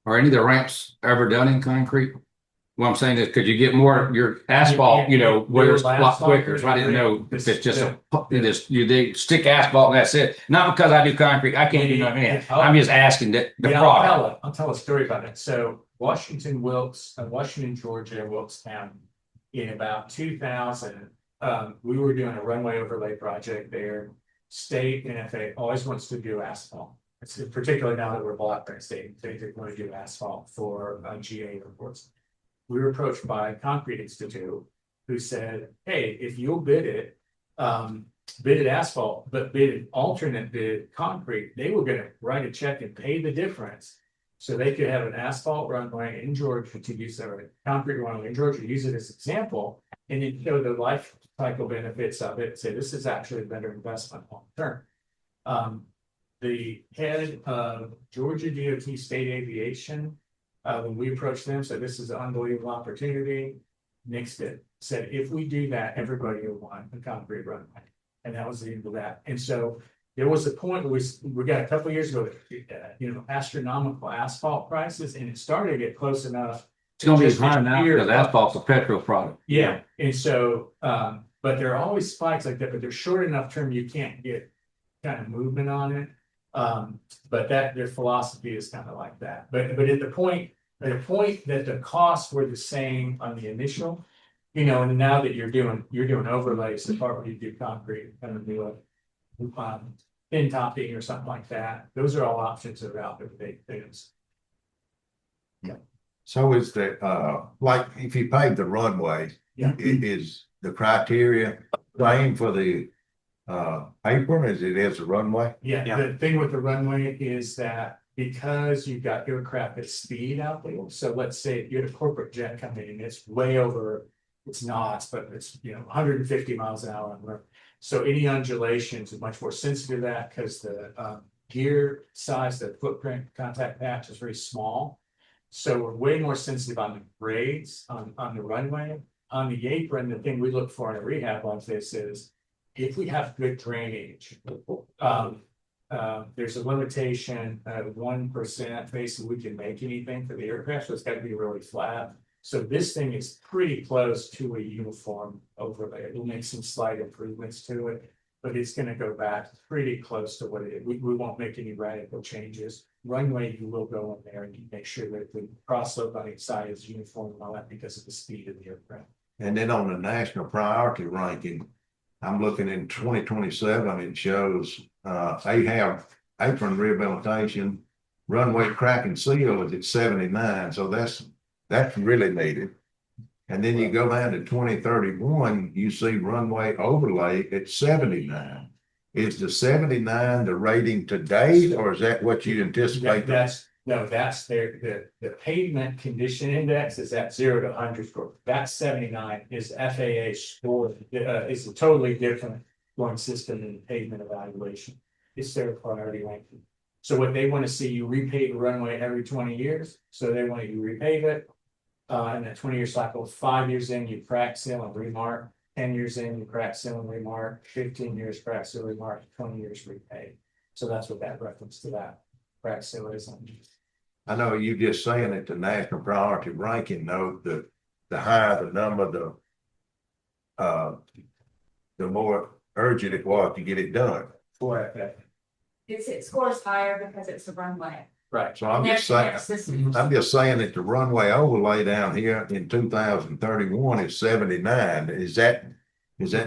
Are any of the ramps ever done in concrete? What I'm saying is, could you get more your asphalt, you know, where it's a lot quicker? So I didn't know if it's just you stick asphalt and that's it. Not because I do concrete, I can't do nothing. I'm just asking that the product. I'll tell a story about it. So Washington, Georgia, Wilkes-County, in about 2000, we were doing a runway overlay project there. State and FAA always wants to do asphalt. It's particularly now that we're blocked by state, they want to do asphalt for GA airports. We were approached by Concrete Institute, who said, hey, if you'll bid it asphalt, but bid alternate bid concrete, they were gonna write a check and pay the difference. So they could have an asphalt runway in Georgia to use their concrete runway in Georgia, use it as an example, and then show the life cycle benefits of it, say this is actually a better investment long term. The head of Georgia DOT State Aviation, when we approached them, said this is an unbelievable opportunity. Nixed it, said if we do that, everybody will want a concrete runway. And that was the end of that. And so there was a point where we got a couple of years ago, astronomical asphalt prices, and it started to get close enough. It's gonna be high now because asphalt's a petrol product. Yeah, and so, but there are always spikes like that, but they're short enough term, you can't get kind of movement on it. But their philosophy is kind of like that. But at the point that the costs were the same on the initial, you know, and now that you're doing overlays, the part where you do concrete, kind of do a thin topping or something like that. Those are all options that are out there for big things. Yeah. So is that like if you pave the runway, it is the criteria same for the apron as it is a runway? Yeah, the thing with the runway is that because you've got aircraft at speed out there, so let's say you had a corporate jet coming in, it's way over, it's knots, but it's 150 miles an hour. So any undulations are much more sensitive to that because the gear size, the footprint contact patch is very small. So we're way more sensitive on the grades on the runway. On the apron, the thing we look for in a rehab like this is if we have good drainage, there's a limitation of 1%. Basically, we can make anything for the aircraft, so it's got to be really flat. So this thing is pretty close to a uniform overlay. We'll make some slight improvements to it, but it's going to go back pretty close to what it is. We won't make any radical changes. Runway, you will go in there and you make sure that the cross slope on each side is uniform and all that because of the speed of the aircraft. And then on the national priority ranking, I'm looking in 2027, it shows they have apron rehabilitation, runway crack and seal is at 79. So that's really needed. And then you go down to 2031, you see runway overlay at 79. Is the 79 the rating to date, or is that what you anticipate? That's the pavement condition index is at 0 to 100 score. That 79 is FAA score. It's a totally different scoring system than pavement evaluation. It's their priority ranking. So what they want to see, you repave the runway every 20 years. So they want you repave it. In that 20-year cycle, 5 years in, you crack, seal, and remark. 10 years in, you crack, seal, and remark. 15 years, crack, seal, remark. 20 years, repave. So that's what that reference to that crack seal is. I know you just saying that the national priority ranking note that the higher the number, the more urgent it was to get it done. For FAA. It scores higher because it's a runway. Right. So I'm just saying, that the runway overlay down here in 2031 is 79. Is that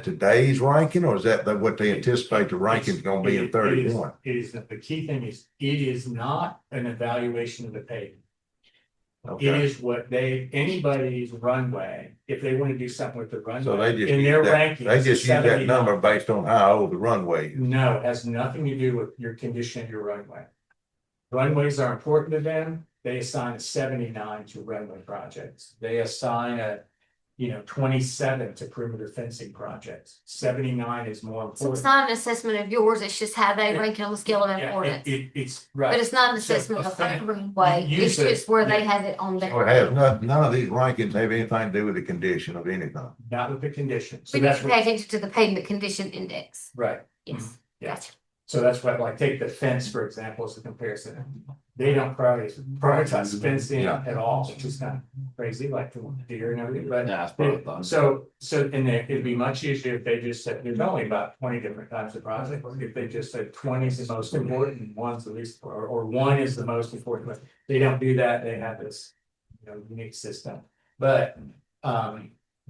today's ranking, or is that what they anticipate the ranking's gonna be in 31? It is, the key thing is, it is not an evaluation of the pavement. It Okay, is what anybody's runway, if they want to do something with the runway. so they just in use their that, rankings, they just use that 79. number based on how old the runway is. No, it has nothing to do with your condition of your runway. Runways are important to them. They assign a 79 to runway projects. They assign a 27 to perimeter fencing projects. 79 is more So it's important. not an assessment of yours, it's just how they rank it on the scale of Yeah, importance. it's right. But it's not an So assessment a of fan- the runway, you it's use it- just where they yeah. have it on So it their. has none of these rankings have anything to do with the condition of anything. Not with the condition. So We need that's to what, pay attention to the pavement condition index. right. Yes, Yeah. gotcha. So that's what, like, take the fence, for example, as a comparison. They don't prioritize fencing Yeah. at all, which is kind of crazy, like the deer and everything, but. Yeah, that's what I thought. So, and it'd be much easier if they just said, there's only about 20 different types of projects. If they just said 20 is the most important, one's the least, or one is the most important. But they don't do that. They have this, unique system. But,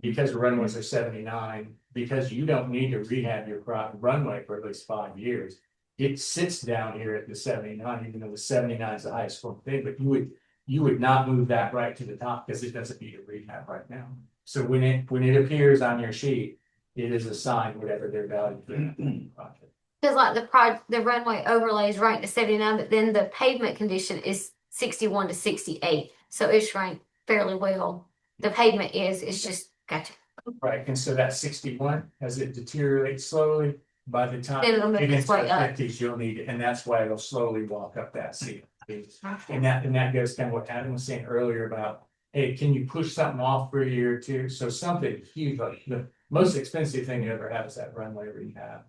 because the runways are 79, because you don't need to rehab your runway for at least 5 years. It sits down here at the 79, even though the 79 is the highest scoring thing, but you would not move that right to the top because it doesn't need a rehab right now. So when it appears on your sheet, it is assigned whatever their value for that project. Cause like the runway overlay is ranked to 79, but then the pavement condition is 61 to 68. So it's ranked fairly well. The pavement it's just, gotcha. Right, and so that 61, as it deteriorates slowly, by the time Then it'll make it gets its way to the up. 50s, you'll need it, and that's why it'll slowly walk up that seat. And that goes kind of what Adam was saying earlier about, hey, can you push something off for a year or two? So something huge, like the most expensive thing you ever have is that runway rehab.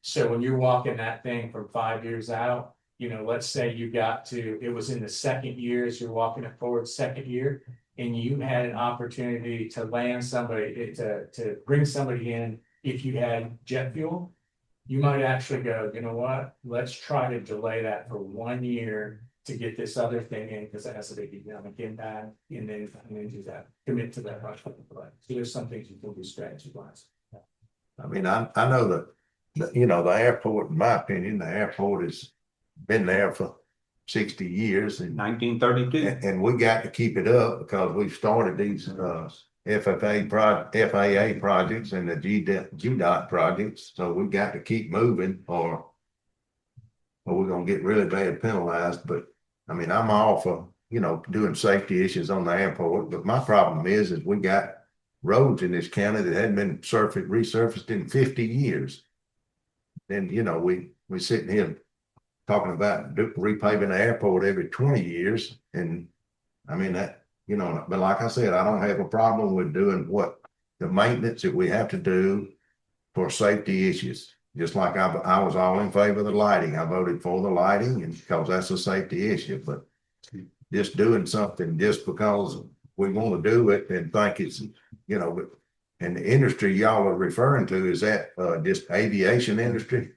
So when you're walking that thing from 5 years out, let's say it was in the second year, as you're walking it forward second year, and you had an opportunity to land somebody, to bring somebody in, if you had jet fuel, you might actually go, you know what, let's try to delay that for 1 year to get this other thing in, because it has a big economic impact, and then do that, commit to that project. So there's some things you can do strategy wise. I mean, I know that, the airport, in my opinion, the airport has been there for 60 years and 1932. and we got to keep it up because we've started these FAA projects and the GDOT projects. So we got to keep moving or we're gonna get really bad penalized. But I mean, I'm all for, doing safety issues on the airport, but my problem is we got roads in this county that hadn't been resurfaced in 50 years. And we sitting here talking about repaving the airport every 20 years. And I mean that, but like I said, I don't have a problem with doing the maintenance that we have to do for safety issues. Just like I was all in favor of the lighting. I voted for the lighting and because that's a safety issue, but just doing something just because we want to do it and think it's, and the industry y'all are referring to, is that just aviation industry?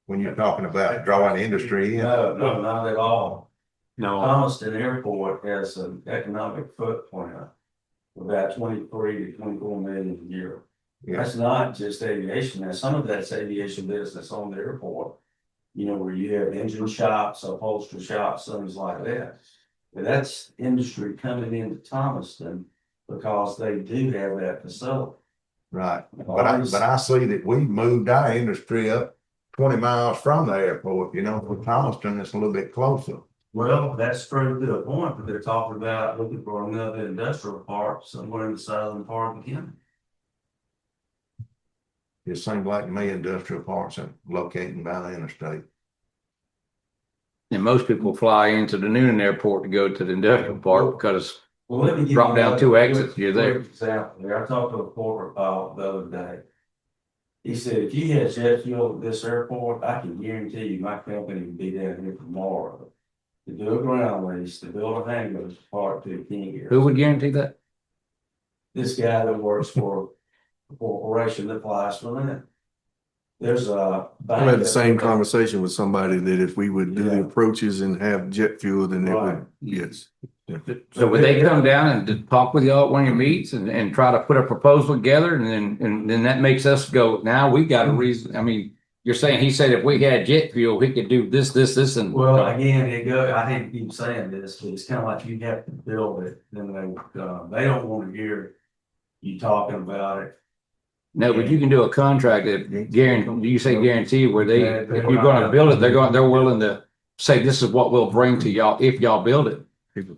When you're talking about drawing industry in? No, not at all. No, Thomaston Airport has an economic footprint of about 23 to 24 million a year. Yeah. That's not just aviation. Now, some of that's aviation business on the airport. Where you have engine shops, upholstery shops, things like that. But that's industry coming into Thomaston because they do have that facility. Right, but I see that we moved our industry up 20 miles from the airport, for Thomaston, it's a little bit closer. Well, that's true to a point, but they're talking about looking for another industrial park somewhere in the southern part of the county. It seems like to me industrial parks are located by the interstate. And most people fly into the Noonan Airport to go to the industrial park because Well, let me give drop you down another 2 exits, quick- you're there. quick example. I talked to a corporate pilot the other day. He said, if you had jet fuel at this airport, I can guarantee you my company would be down here tomorrow to do a ground lease, to build a hangar to park to the King here. Who would guarantee that? This guy that works for a corporation that flies for them. There's a. I had the same conversation with somebody that if we would do the approaches and have jet fuel, then it Right. would, yes. So would they come down and talk with y'all at one of your meets and try to put a proposal together and then that makes us go, now we got a reason, I mean, you're saying, he said if we had jet fuel, we could do this and. Well, again, I hate to keep saying this, but it's kind of like you have to build it, then they don't want to hear you talking about it. No, but you can do a contract that guarantee, you say guarantee where if you're gonna build it, they're willing to say, this is what we'll bring to y'all if y'all build it.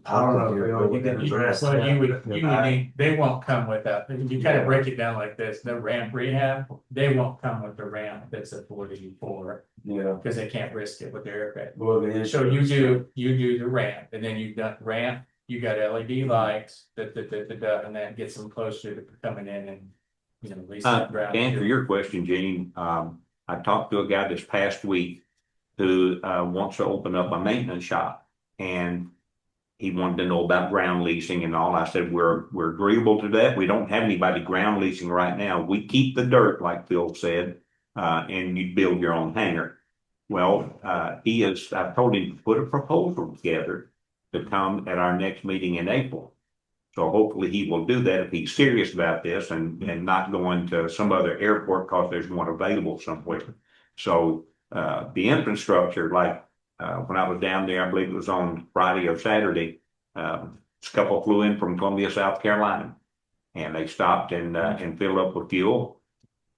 I don't know, Phil, you can address Well, that. you would need, they won't come with that, you kind of break it down like this, the ramp rehab, they won't come with the ramp that's a 44. Yeah. Because they can't risk it with their aircraft. Well, the So you do the ramp, and then you've got ramp, you got LED lights, and that gets them closer to coming in and, you know, at least. To answer your question, Gene, I talked to a guy this past week who wants to open up a maintenance shop, and he wanted to know about ground leasing and all. I said, we're agreeable to that. We don't have anybody ground leasing right now. We keep the dirt, like Phil said, and you build your own hangar. Well, I've told him to put a proposal together to come at our next meeting in April. So hopefully he will do that if he's serious about this and not going to some other airport because there's one available somewhere. So the infrastructure, like when I was down there, I believe it was on Friday or Saturday, a couple flew in from Columbia, South Carolina, and they stopped and filled up with fuel.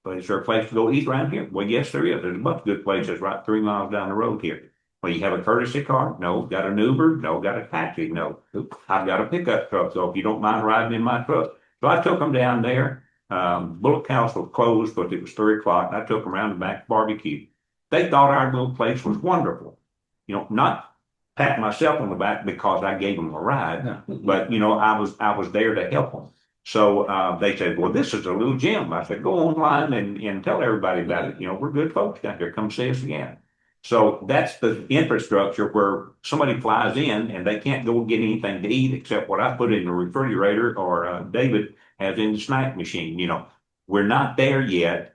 But is there a place to go eat around here? Well, yes, there is. There's a bunch of good places right 3 miles down the road here. Well, you have a courtesy car? No. Got an Uber? No. Got a taxi? No. I've got a pickup truck, so if you don't mind riding in my truck. So I took them down there. Bullock House was closed, but it was 3 o'clock. And I took them around the back barbecue. They thought our little place was wonderful. You know, not pat myself on the back because I gave them a ride, but you know, I was there to help them. So they said, well, this is a little gym. I said, go online and tell everybody about it. You know, we're good folks down here. Come see us again. So that's the infrastructure where somebody flies in and they can't go get anything to eat except what I put in the refrigerator or David has in the snack machine. You know, we're not there yet.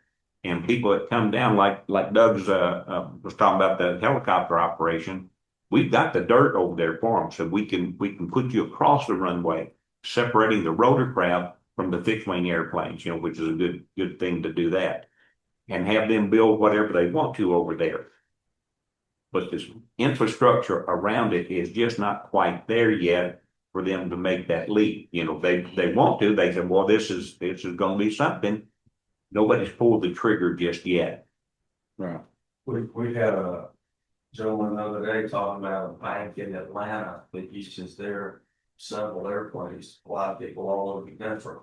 And people that come down, like Doug's was talking about the helicopter operation, we've got the dirt over there for them, so we can put you across the runway, separating the rotorcraft from the fixed wing airplanes. You know, which is a good thing to do that, and have them build whatever they want to over there. But this infrastructure around it is just not quite there yet for them to make that leap. You know, they want to. They said, well, this is going to be something. Nobody's pulled the trigger just yet. Right. We had a gentleman the other day talking about a bank in Atlanta that uses their several airplanes, a lot of people all over the country.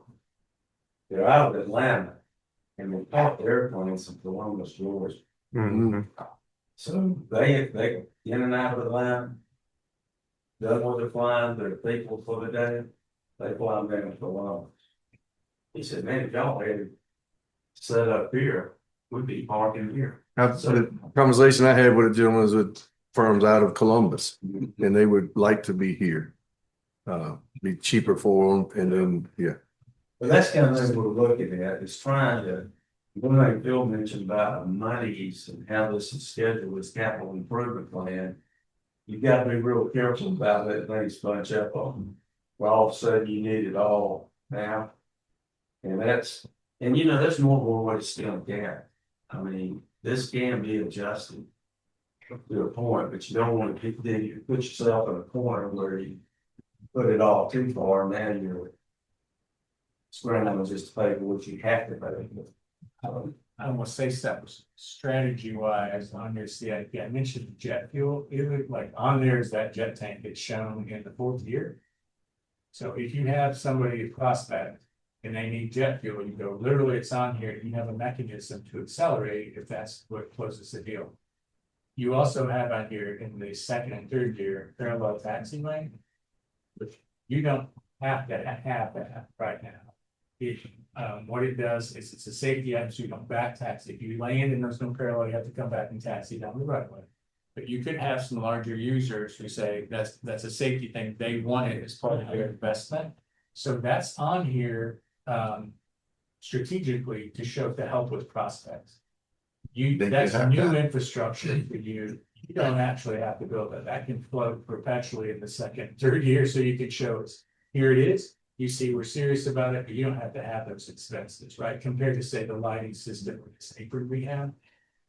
They're out of Atlanta and they park the airplanes in Columbus, Georgia. Mm-hmm. So they in and out of Atlanta, done what they're flying, they're people for the day, they fly them down to Columbus. He said, man, if y'all had set up here, we'd be parking here. The conversation I had with a gentleman was with firms out of Columbus, and they would like to be here. Be cheaper for them, and then, yeah. But that's kind of thing we're looking at, is trying to, one thing Phil mentioned about the monies and how this is scheduled, this capital improvement plan. You've got to be real careful about letting things bunch up on them. Well, all of a sudden you need it all now. And you know, there's more and more to skin a cat. I mean, this can be adjusted to a point, but you don't want to you put yourself in a corner where you put it all too far, and now you're scrambling just to pay for what you have to pay. I want to say something strategy wise on your CIP. I mentioned jet fuel. It like on there is that jet tank that's shown in the 4th year. So if you have somebody prospect and they need jet fuel, you go, literally it's on here, you have a mechanism to accelerate if that's what closes the deal. You also have on here in the 2nd and 3rd year parallel taxi lane, which you don't have to have that right now. What it does is it's a safety item, so you don't back taxi. If you land and there's no parallel, you have to come back and taxi down the right way. But you could have some larger users who say that's a safety thing. They want it as part of their investment. So that's on here strategically to help with prospects. Then that's have new to- infrastructure for you. You don't actually have to build it. That can float perpetually in the second, third year, so you can show us, here it is. You see, we're serious about it, but you don't have to have those expenses, right? Compared to say the lighting system or this apron we have.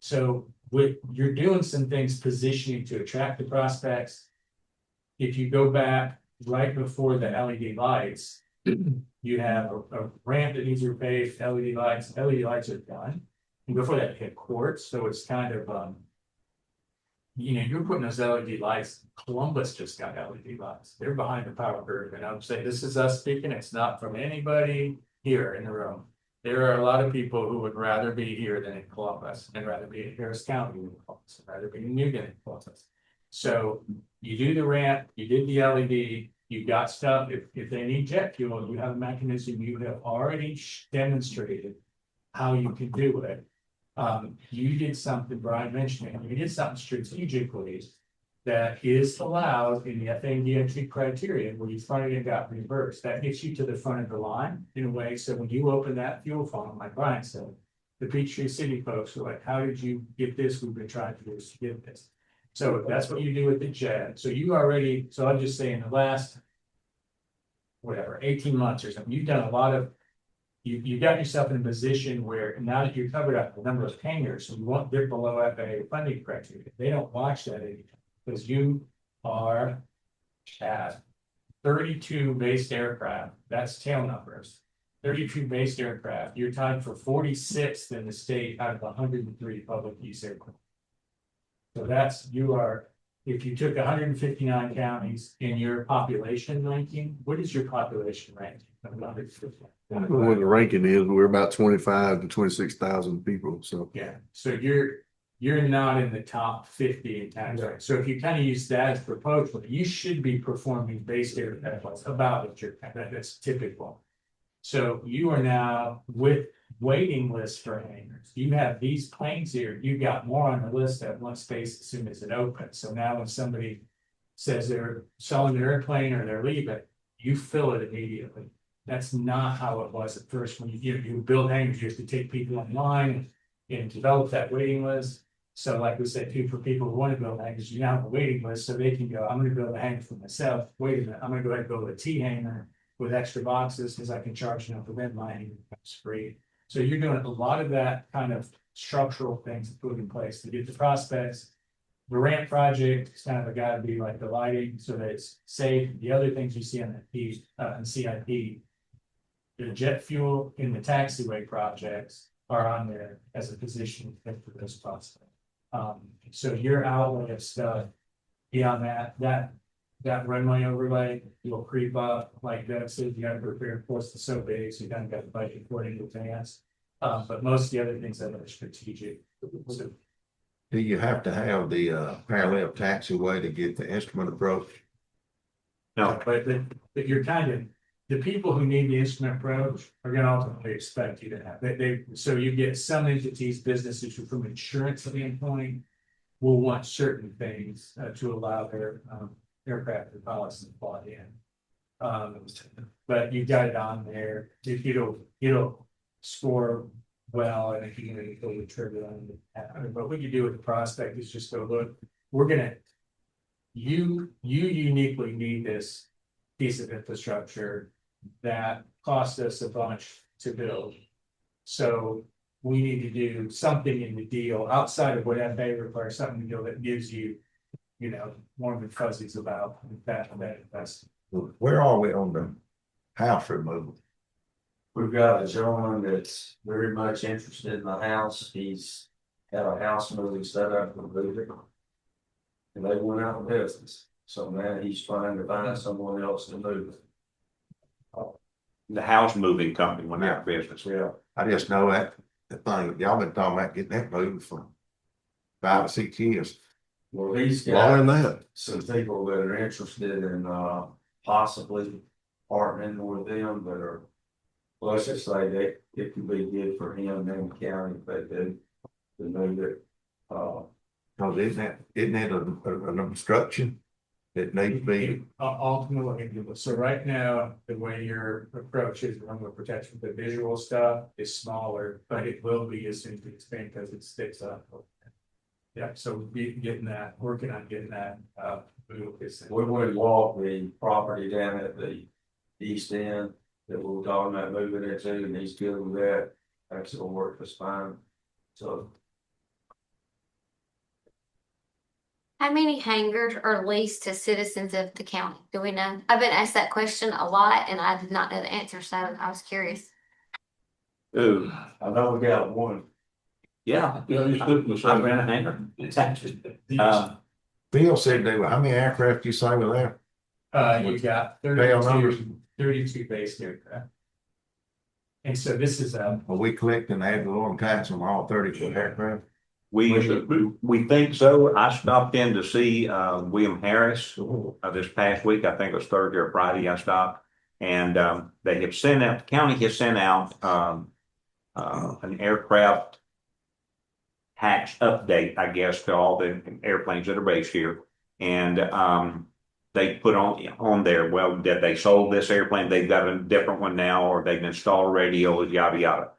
So you're doing some things positioning to attract the prospects. If you go back right before the LED lights, you have a ramp that needs replaced, LED lights are done. And before that, you had quartz, so it's kind of, you're putting those LED lights, Columbus just got LED lights, they're behind the power curve, and I'm saying, this is us speaking, it's not from anybody here in the room. There are a lot of people who would rather be here than in Columbus, and rather be in Harris County than Columbus, and rather be in Newton than Columbus. So you do the ramp, you did the LED, you got stuff, if they need jet fuel, you have a mechanism, you have already demonstrated how you can do it. You did something, Brian mentioned it, you did something strategically that is allowed in the FADMT criteria where you funded and got reimbursed. That gets you to the front of the line in a way. So when you open that fuel farm, like Brian said, the Peachtree City folks are like, how did you get this? We've been trying to do this to get this. So that's what you do with the jet. So you already, so I'll just say in the last, whatever, 18 months or something, you've done a lot of, you got yourself in a position where now that you're covered up the number of hangars, so you won't dip below FAA funding criteria. They don't watch that anymore because you are at 32 based aircraft. That's tail numbers. 32 based aircraft. You're tied for 46th in the state out of 103 public use aircraft. So that's, you are, if you took 159 counties in your population ranking, what is your population ranking? What the ranking is, we're about 25 to 26,000 people, so. Yeah, so you're not in the top 50 in tax rate. So if you kind of use that as proposal, you should be performing base air about what that's typical. So you are now with waiting lists for hangars. You have these planes here, you got more on the list at one space as soon as it opens. So now when somebody says they're selling their airplane or they're leaving, you fill it immediately. That's not how it was at first. When you build hangars, you have to take people online and develop that waiting list. So like we said, too, for people who want to build hangars, you now have a waiting list so they can go, I'm going to build a hangar for myself. Wait a minute, I'm going to go ahead and build a T hangar with extra boxes because I can charge enough for them. My hangar becomes free. So you're doing a lot of that kind of structural things to put in place to get the prospects. The ramp project is kind of got to be like the lighting so that it's safe. The other things you see on the CIP, the jet fuel in the taxiway projects are on there as a position for those prospects. So your outlay of stuff beyond that runway overlay will creep up. Like Doug said, you got to prepare. Of course, it's so big, so you kind of got the budget for it in advance. But most of the other things that are strategic. So, Do you have to have the parallel taxiway to get the instrument approach? No, but you're kind of, the people who need the instrument approach are going to ultimately expect you to have. So you get some entities, businesses who from insurance standpoint will want certain things to allow their aircraft and pilots to fly in. But you got it on there. If it'll score well, and if you can pull the trigger on it. But what you do with the prospect is just go, look, you uniquely need this piece of infrastructure that cost us a bunch to build. So we need to do something in the deal outside of what FAA requires, something in the deal that gives you, warm and fuzzies about that investment. Where are we on the house removal? We've got a gentleman that's very much interested in the house. He's got a house moving set up and moving. And they went out of business. So now he's trying to find someone else to move it. the house moving company went out of business. Yeah. I just know that the thing, y'all been talking about getting that moved for 5 or 6 years. Well, he's Longer than got that. some people that are interested in possibly partnering with them that are, well, let's just say that it could be good for him and the county if they do to move it. Cause isn't that an obstruction? that need to be? Ultimately, so right now, the way your approach is runway protection, the visual stuff is smaller, but it will be as soon as we expand because it sticks up. Yeah, so working on getting that, moved is. We would walk the property down at the east end that we were talking about moving into, and he's good with that. Actually, will work just fine. So How many hangars are leased to citizens of the county? Do we know? I've been asked that question a lot and I did not know the answer, so I was curious. Ooh, I know we got one. yeah. Yeah, you should. I ran a hangar. Bill said they were, how many aircraft you say were there? You got Tail numbers. 32 base aircraft. And so this is, Are we collecting ad valorem tax on all 34 aircraft? We think so. I stopped in to see William Harris this past week. I think it was Thursday or Friday. I stopped, and they have sent out. The county has sent out an aircraft tax update, I guess, to all the airplanes that are based here, and they put on there. Well, that they sold this airplane, they've got a different one now, or they've installed radios, yada yada,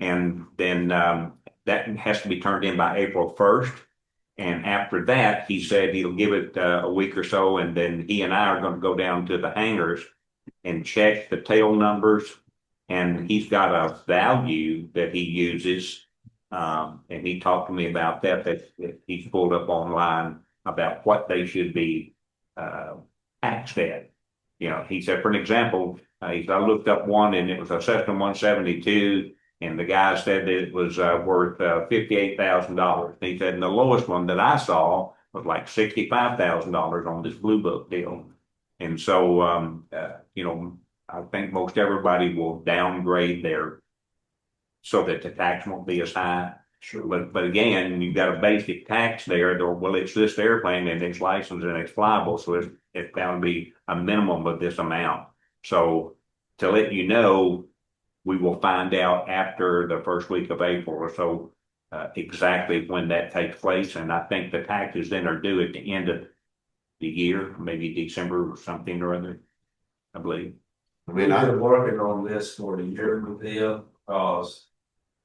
and then. That has to be turned in by April 1st. And after that, he said he'll give it a week or so. And then he and I are going to go down to the hangars and check the tail numbers. And he's got a value that he uses. And he talked to me about that he's pulled up online about what they should be taxed at. You know, he said, for an example, I looked up one and it was a Cessna 172. And the guy said that it was worth $58,000. He said, and the lowest one that I saw was like $65,000 on this Blue Book deal. And so, you know, I think most everybody will downgrade their so that the tax won't be as high. Sure. But again, you've got a basic tax there. Well, it's this airplane and it's licensed and it's flyable, so it's bound to be a minimum of this amount. So to let you know. We will find out after the first week of April or so exactly when that takes place. And I think the taxes then are due at the end of the year, maybe December or something or other, I believe. We've been working on this for a year with them because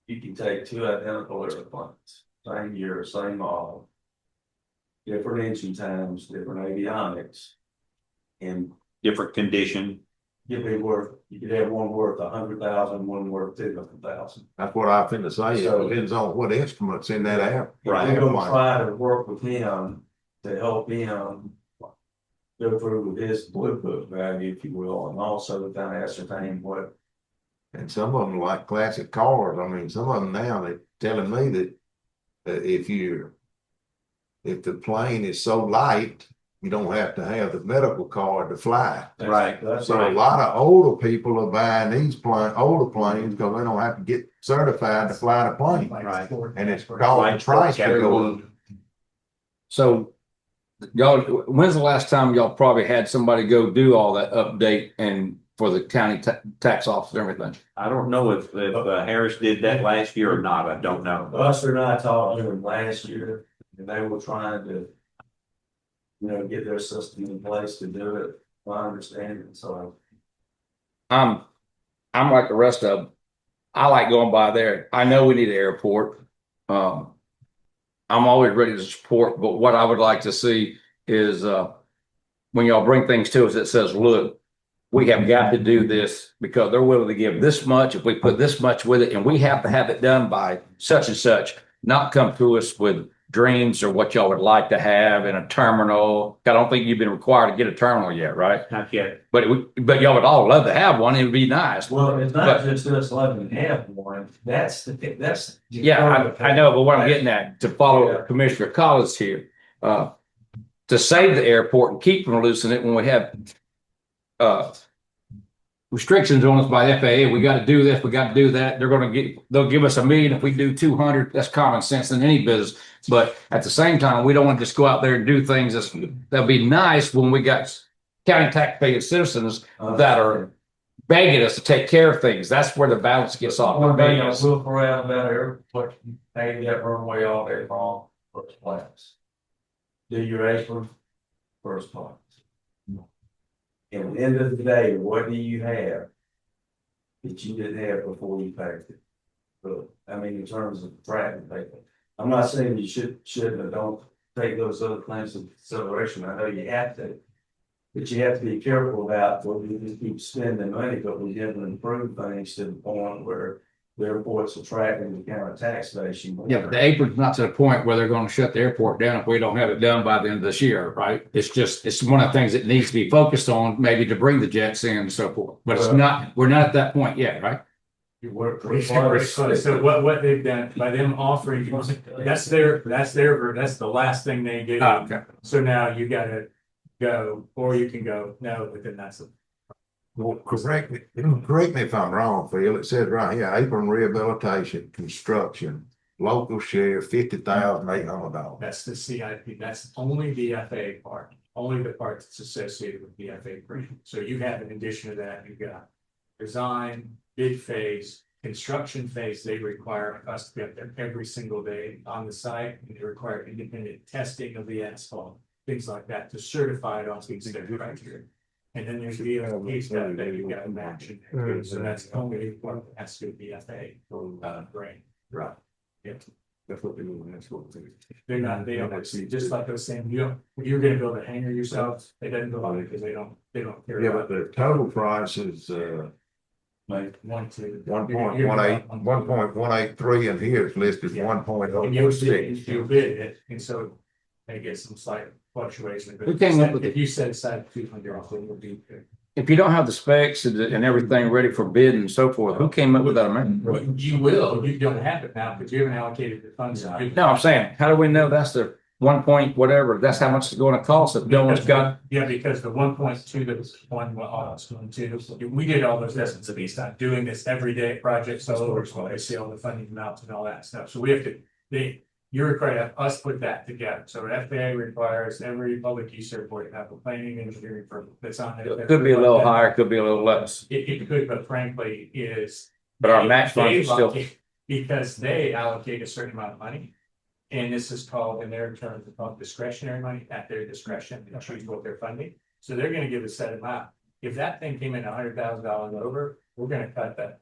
you can take two identical airplanes, same year, same model, different engine times, different avionics, and different condition. You could have one worth 100,000, one worth 200,000. That's what I finna say. So- It depends on what instruments in that air. Right. We're gonna try to work with him to help him go through with his Blue Book value, if you will, and also kind of ascertain what. And some of them like classic cars. I mean, some of them now they're telling me that if the plane is so light, you don't have to have the medical card to fly. Right. So a lot of older people are buying these older planes because they don't have to get certified to fly the plane. Right. And it's causing price to go up. So y'all, when's the last time y'all probably had somebody go do all that update and for the county tax office and everything? I don't know if Harris did that last year or not. I don't know. Buster and I talked to him last year, and they were trying to, get their system in place to do it. My understanding, so. I'm like the rest of them. I like going by there. I know we need an airport. I'm always ready to support, but what I would like to see is when y'all bring things to us that says, look, we have got to do this because they're willing to give this much if we put this much with it, and we have to have it done by such and such, not come to us with dreams or what y'all would like to have in a terminal. I don't think you've been required to get a terminal yet, right? Not yet. But y'all would all love to have one. It would be nice. Well, it's not just us loving to have one. That's. Yeah, I know, but what I'm getting at, to follow Commissioner Collins here, to save the airport and keep from losing it when we have restrictions on us by FAA, we got to do this, we got to do that. They'll give us $1 million if we do 200. That's common sense in any business. But at the same time, we don't want to just go out there and do things that'll be nice when we got county taxpaying citizens that are begging us to take care of things. That's where the balance gets off. We'll around about airport, pay that runway all day long, first class. Do your apron, first part. And at the end of the day, what do you have that you didn't have before you packed it? But, I mean, in terms of traffic paper, I'm not saying you shouldn't or don't take those other things into consideration. I know you have to. But you have to be careful about whether you just keep spending money, but we didn't improve things to the point where the airport's attracting the kind of tax base you want. Yeah, but the apron's not to the point where they're gonna shut the airport down if we don't have it done by the end of this year, right? It's one of the things that needs to be focused on, maybe to bring the jets in and so forth. But it's not, we're not at that point yet, right? You work pretty hard. So what they've done by them offering, that's the last thing they do. Okay. So now you gotta go, or you can go, no, but then that's. Well, correct me if I'm wrong, Phil. It says right here, apron rehabilitation, construction, local share, $50,800. That's the CIP, that's only the FAA part, only the part that's associated with the FAA grant. So you have, in addition to that, you've got design, bid phase, construction phase. They require us to be up there every single day on the site, and they require independent testing of the asphalt, things like that, to certify it on the extent criteria. And then there's the BOC stuff that you got to match. So that's the only one that has to be FAA grant. Right. Yep. That's what they're doing, that's what they're. They're not, they don't see, just like I was saying, you're gonna build a hangar yourself, they didn't go on it because they don't care. Yeah, but the total price is, Like 1.2. 1.183, and here it's listed Yeah. 1.046. You bid it, and so they get some slight fluctuation. But We came up with if you set aside 200, it would be good. If you don't have the specs and everything ready for bid and so forth, who came up with that amount? You will, you don't have it now, but you haven't allocated the funds. No, I'm saying, how do we know that's the 1 point whatever, that's how much it's gonna cost if no one's got? Yeah, because the 1.2, that was one, it's 1.2, we did all those estimates based on doing this everyday projects all over, so I see all the funding amounts and all that stuff, so we have to, you're required to have us put that together, so FAA requires every public use airport to have a planning engineering firm that's on it. It could be a little higher, could be a little less, It could, but frankly is. but our match funds they are still. allocate- Because they allocate a certain amount of money. And this is called, in their terms, it's called discretionary money at their discretion, to choose what they're funding. So they're gonna give a set amount. If that thing came in $100,000 over, we're gonna cut the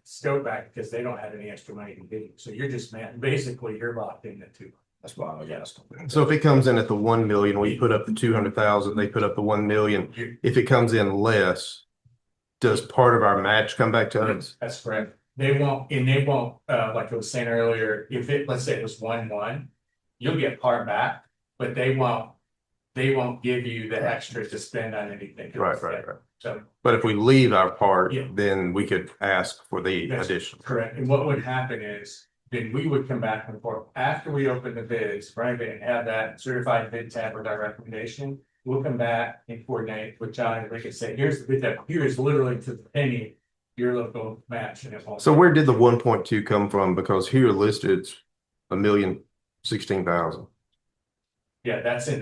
scope back because they don't have any extra money to give you. So you're just, basically you're locked in at two. That's why I asked. So if it comes in at the 1 million, we put up the 200,000, they put up the 1 million. If it comes in less, does part of our match come back to us? That's correct. They won't, like I was saying earlier, if let's say it was 1-1, you'll get part back, but they won't give you the extra to spend on anything. Right. So. But if we leave our part, Yeah. then we could ask for the That's addition. Correct. And what would happen is, then we would come back and forth after we open the bids, right, and have that certified bid tab with our recommendation. We'll come back and coordinate with John, and we can say, here's the bid tab, here's literally to the penny, your local match. And it won't. So where did the 1.2 come from? Because here listed it's 1,016,000. Yeah, that's in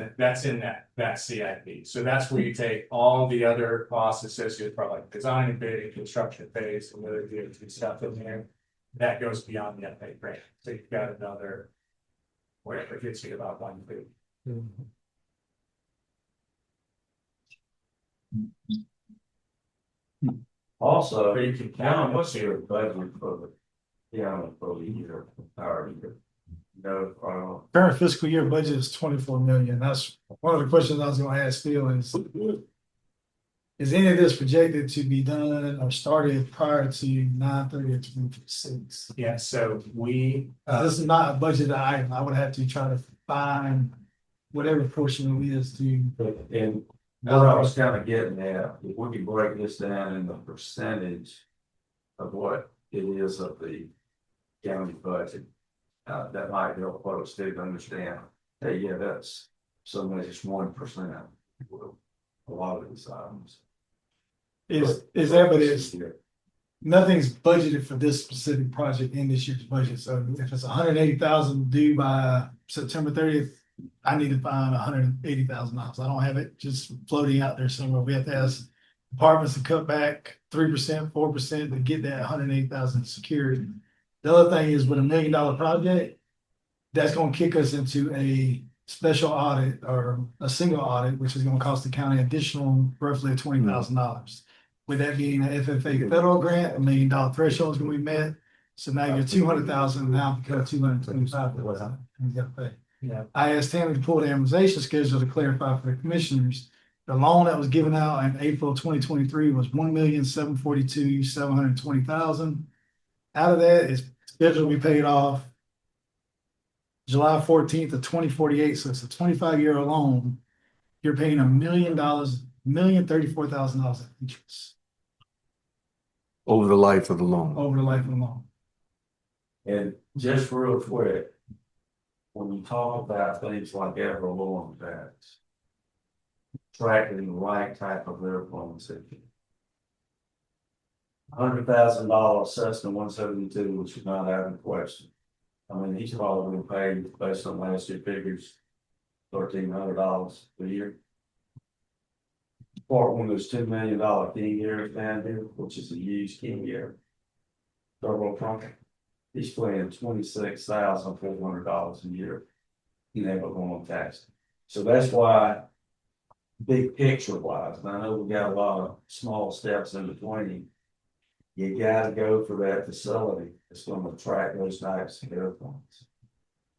that CIP. So that's where you take all the other costs associated with like design and bidding, construction phase, and other DOT stuff in there. That goes beyond the FAA grant. So you've got another, whatever it gets you about 1.2. Also, But you can John, count what's it. your budget for the year, or year? No, Current fiscal year budget is 24 million. That's one of the questions I was gonna ask Phil is any of this projected to be done or started prior to 9/30/2026? Yeah, so we, This is not a budget item. I would have to try to find whatever portion it is to. and what I was kind of getting at, if we could break this down in the percentage of what it is of the county budget, that might help folks to understand, hey, yeah, that's so much, it's 1%. A lot of these items. Is that, but it's nothing's budgeted for this specific project in this year's budget. So if it's 180,000 due by September 30th, I need to find $180,000. I don't have it just floating out there somewhere. We have to ask departments to cut back 3%, 4% to get that 180,000 secured. The other thing is with $1 million project, that's gonna kick us into a special audit or a single audit, which is gonna cost the county additional roughly $20,000. With that being an FFA federal grant, $1 million threshold is gonna be met. So now you're 200,000 now because 225,000 you gotta pay. Yeah. I asked Tammy to pull the amortization schedule to clarify for the commissioners. The loan that was given out in April 2023 was $1,742,720,000. Out of that is scheduled to be paid off July 14th of 2048. So it's a 25-year loan. You're paying $1 million, $1,034,000 in interest Over the life of the loan. over the life of the loan. And just real quick, when you talk about things like ever loan tax, tracking the right type of airplanes, $100,000 Cessna 172, which is not out of question. I mean, he's probably paid based on last year figures, $1,300 a year. Part one of those $2 million King Airs down here, which is a used King Air turbo pump. He's paying $26,400 a year. He never going tax. So that's why, big picture wise, and I know we got a lot of small steps in between. You gotta go for that facility that's gonna attract those types of airplanes.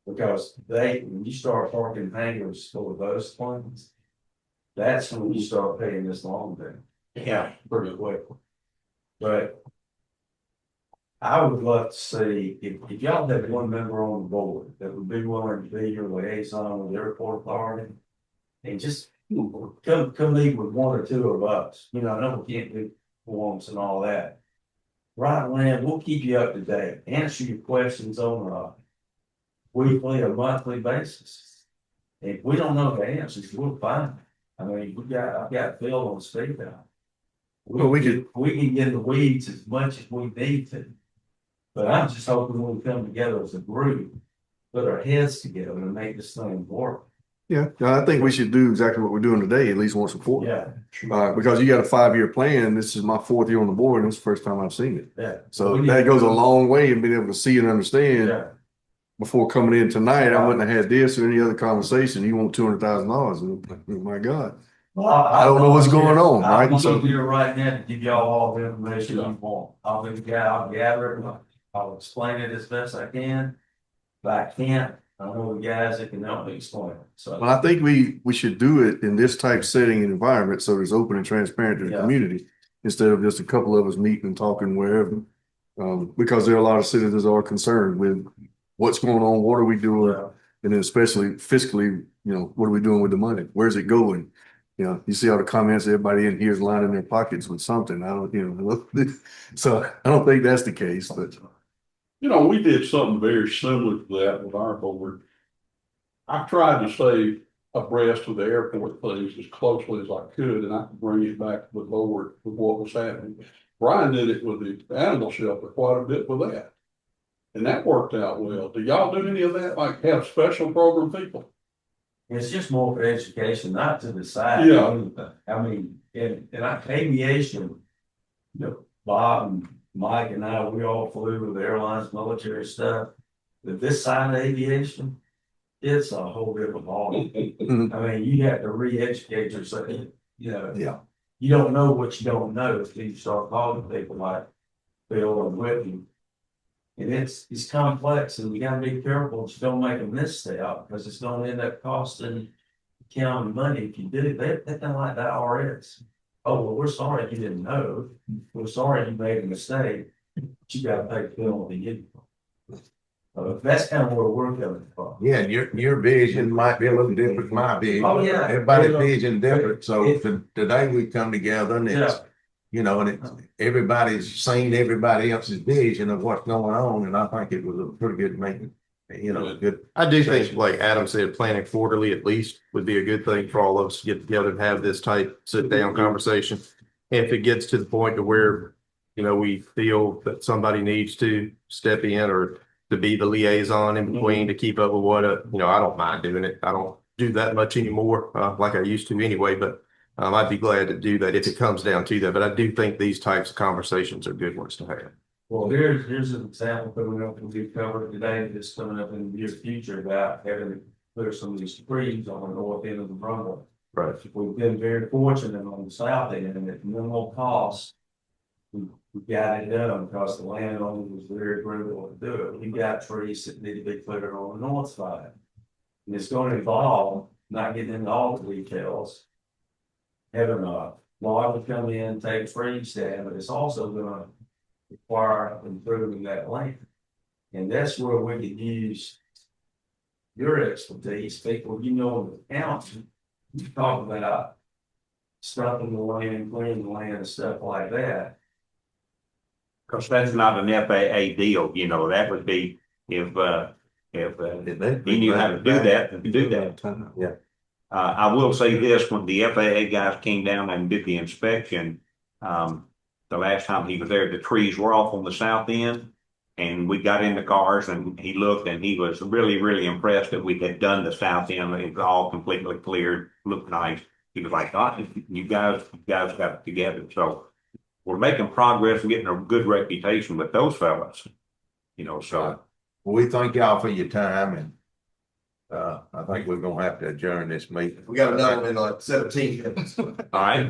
Because when you start parking hangars full of those planes, that's when you start paying this loan down. Yeah. Pretty quickly. But I would love to see, if y'all have one member on the board that would be willing to be your liaison with the airport authority. And just come meet with one or two of us, I know we can't do forums and all that. Right, Lynn, we'll keep you up to date, answer your questions on a weekly or monthly basis. If we don't know the answers, we'll find them. I mean, I've got Phil on speed now. We can get in the weeds as much as we need to. But I'm just hoping we come together as a group, put our heads together and make this thing work. Yeah, I think we should do exactly what we're doing today, at least once a quarter. Yeah. Because you got a 5-year plan. This is my 4th year on the board, and it's the first time I've seen it. Yeah. So that goes a long way in being able to see and understand. Yeah. Before coming in tonight, I wouldn't have had this or any other conversation. You want $200,000? Oh my God. Well, I don't know what's going on, right? I'm So here right now to give y'all all the information you want. I'll gather it, I'll explain it as best I can. If I can't, I know the guys that can help me explain it, so. well, I think we should do it in this type setting and environment, so it's open and transparent to the Yeah. community, instead of just a couple of us meeting and talking wherever. Because there are a lot of citizens are concerned with what's going on, what are we doing? Yeah. And then especially fiscally, what are we doing with the money? Where's it going? You see all the comments, everybody in here is lining their pockets with something. So I don't think that's the case, but. We did something very similar to that with our board. I tried to stay abreast of the airport things as closely as I could, and I could bring it back to the board with what was happening. Brian did it with the animal shelter quite a bit with that. And that worked out well. Do y'all do any of that? Like have special program people? It's just more for education, not to decide. Yeah. Anything. I mean, in aviation, Bob and Mike and I, we all flew with airlines, military stuff. But this side of aviation, it's a whole different ballgame. I mean, you have to re-educate yourself. Yeah. You don't know what you don't know until you start talking to people like Bill and Whitney. And it's complex, and you gotta be careful that you don't make a misstep, because it's gonna end up costing the county money if you do. They're kind of like the IRS. Oh, well, we're sorry you didn't know. We're sorry you made a mistake, but you gotta pay the penalty. That's kind of where we're coming from. Yeah, your vision might be a little different from my vision. Oh, yeah. Everybody's vision different, so today we come together and it's, everybody's seen everybody else's vision of what's going on, and I think it was a pretty good meeting. Good. I do think, like Adam said, planning quarterly at least would be a good thing for all of us to get together and have this type sit down conversation. If it gets to the point to where, we feel that somebody needs to step in or to be the liaison in between to keep up with what, I don't mind doing it. I don't do that much anymore, like I used to anyway, but I'd be glad to do that if it comes down to that. But I do think these types of conversations are good ones to have. Well, here's an example coming up that we've covered today that's coming up in the near future about having clear some of these trees on the north end of the runway. Right. We've been very fortunate on the south end, and at minimal cost, we got it done because the landowner was very agreeable to do it. We got trees that need to be cleared on the north side. And it's going to involve, not getting into all the details, having a log to come in, take trees down, but it's also gonna require improving that land. And that's where we could use your expertise, people you know in the county, you talk about stuffing the land, clearing the land and stuff like that. Because that's not an FAA deal, you know, that would be if he knew how to do that, then do that. Yeah. I will say this, when the FAA guys came down and did the inspection, the last time he was there, the trees were off on the south end. And we got in the cars and he looked and he was really, really impressed that we had done the south end. It was all completely cleared, looked nice. He was like, "God, you guys got it together." So we're making progress and getting a good reputation with those fellas, you know, so. Well, we thank y'all for your time and I think we're gonna have to adjourn this meeting. We got another one in like 17 minutes. All right.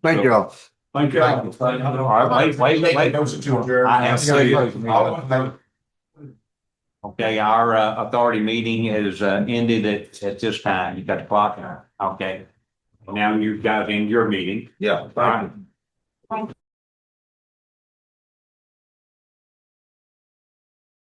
Thank y'all. Thank you. All right, wait. I have to. Okay, our authority meeting is ended at this time. You got the clock? Okay. Now you guys in your meeting. Yeah, All thank you. right.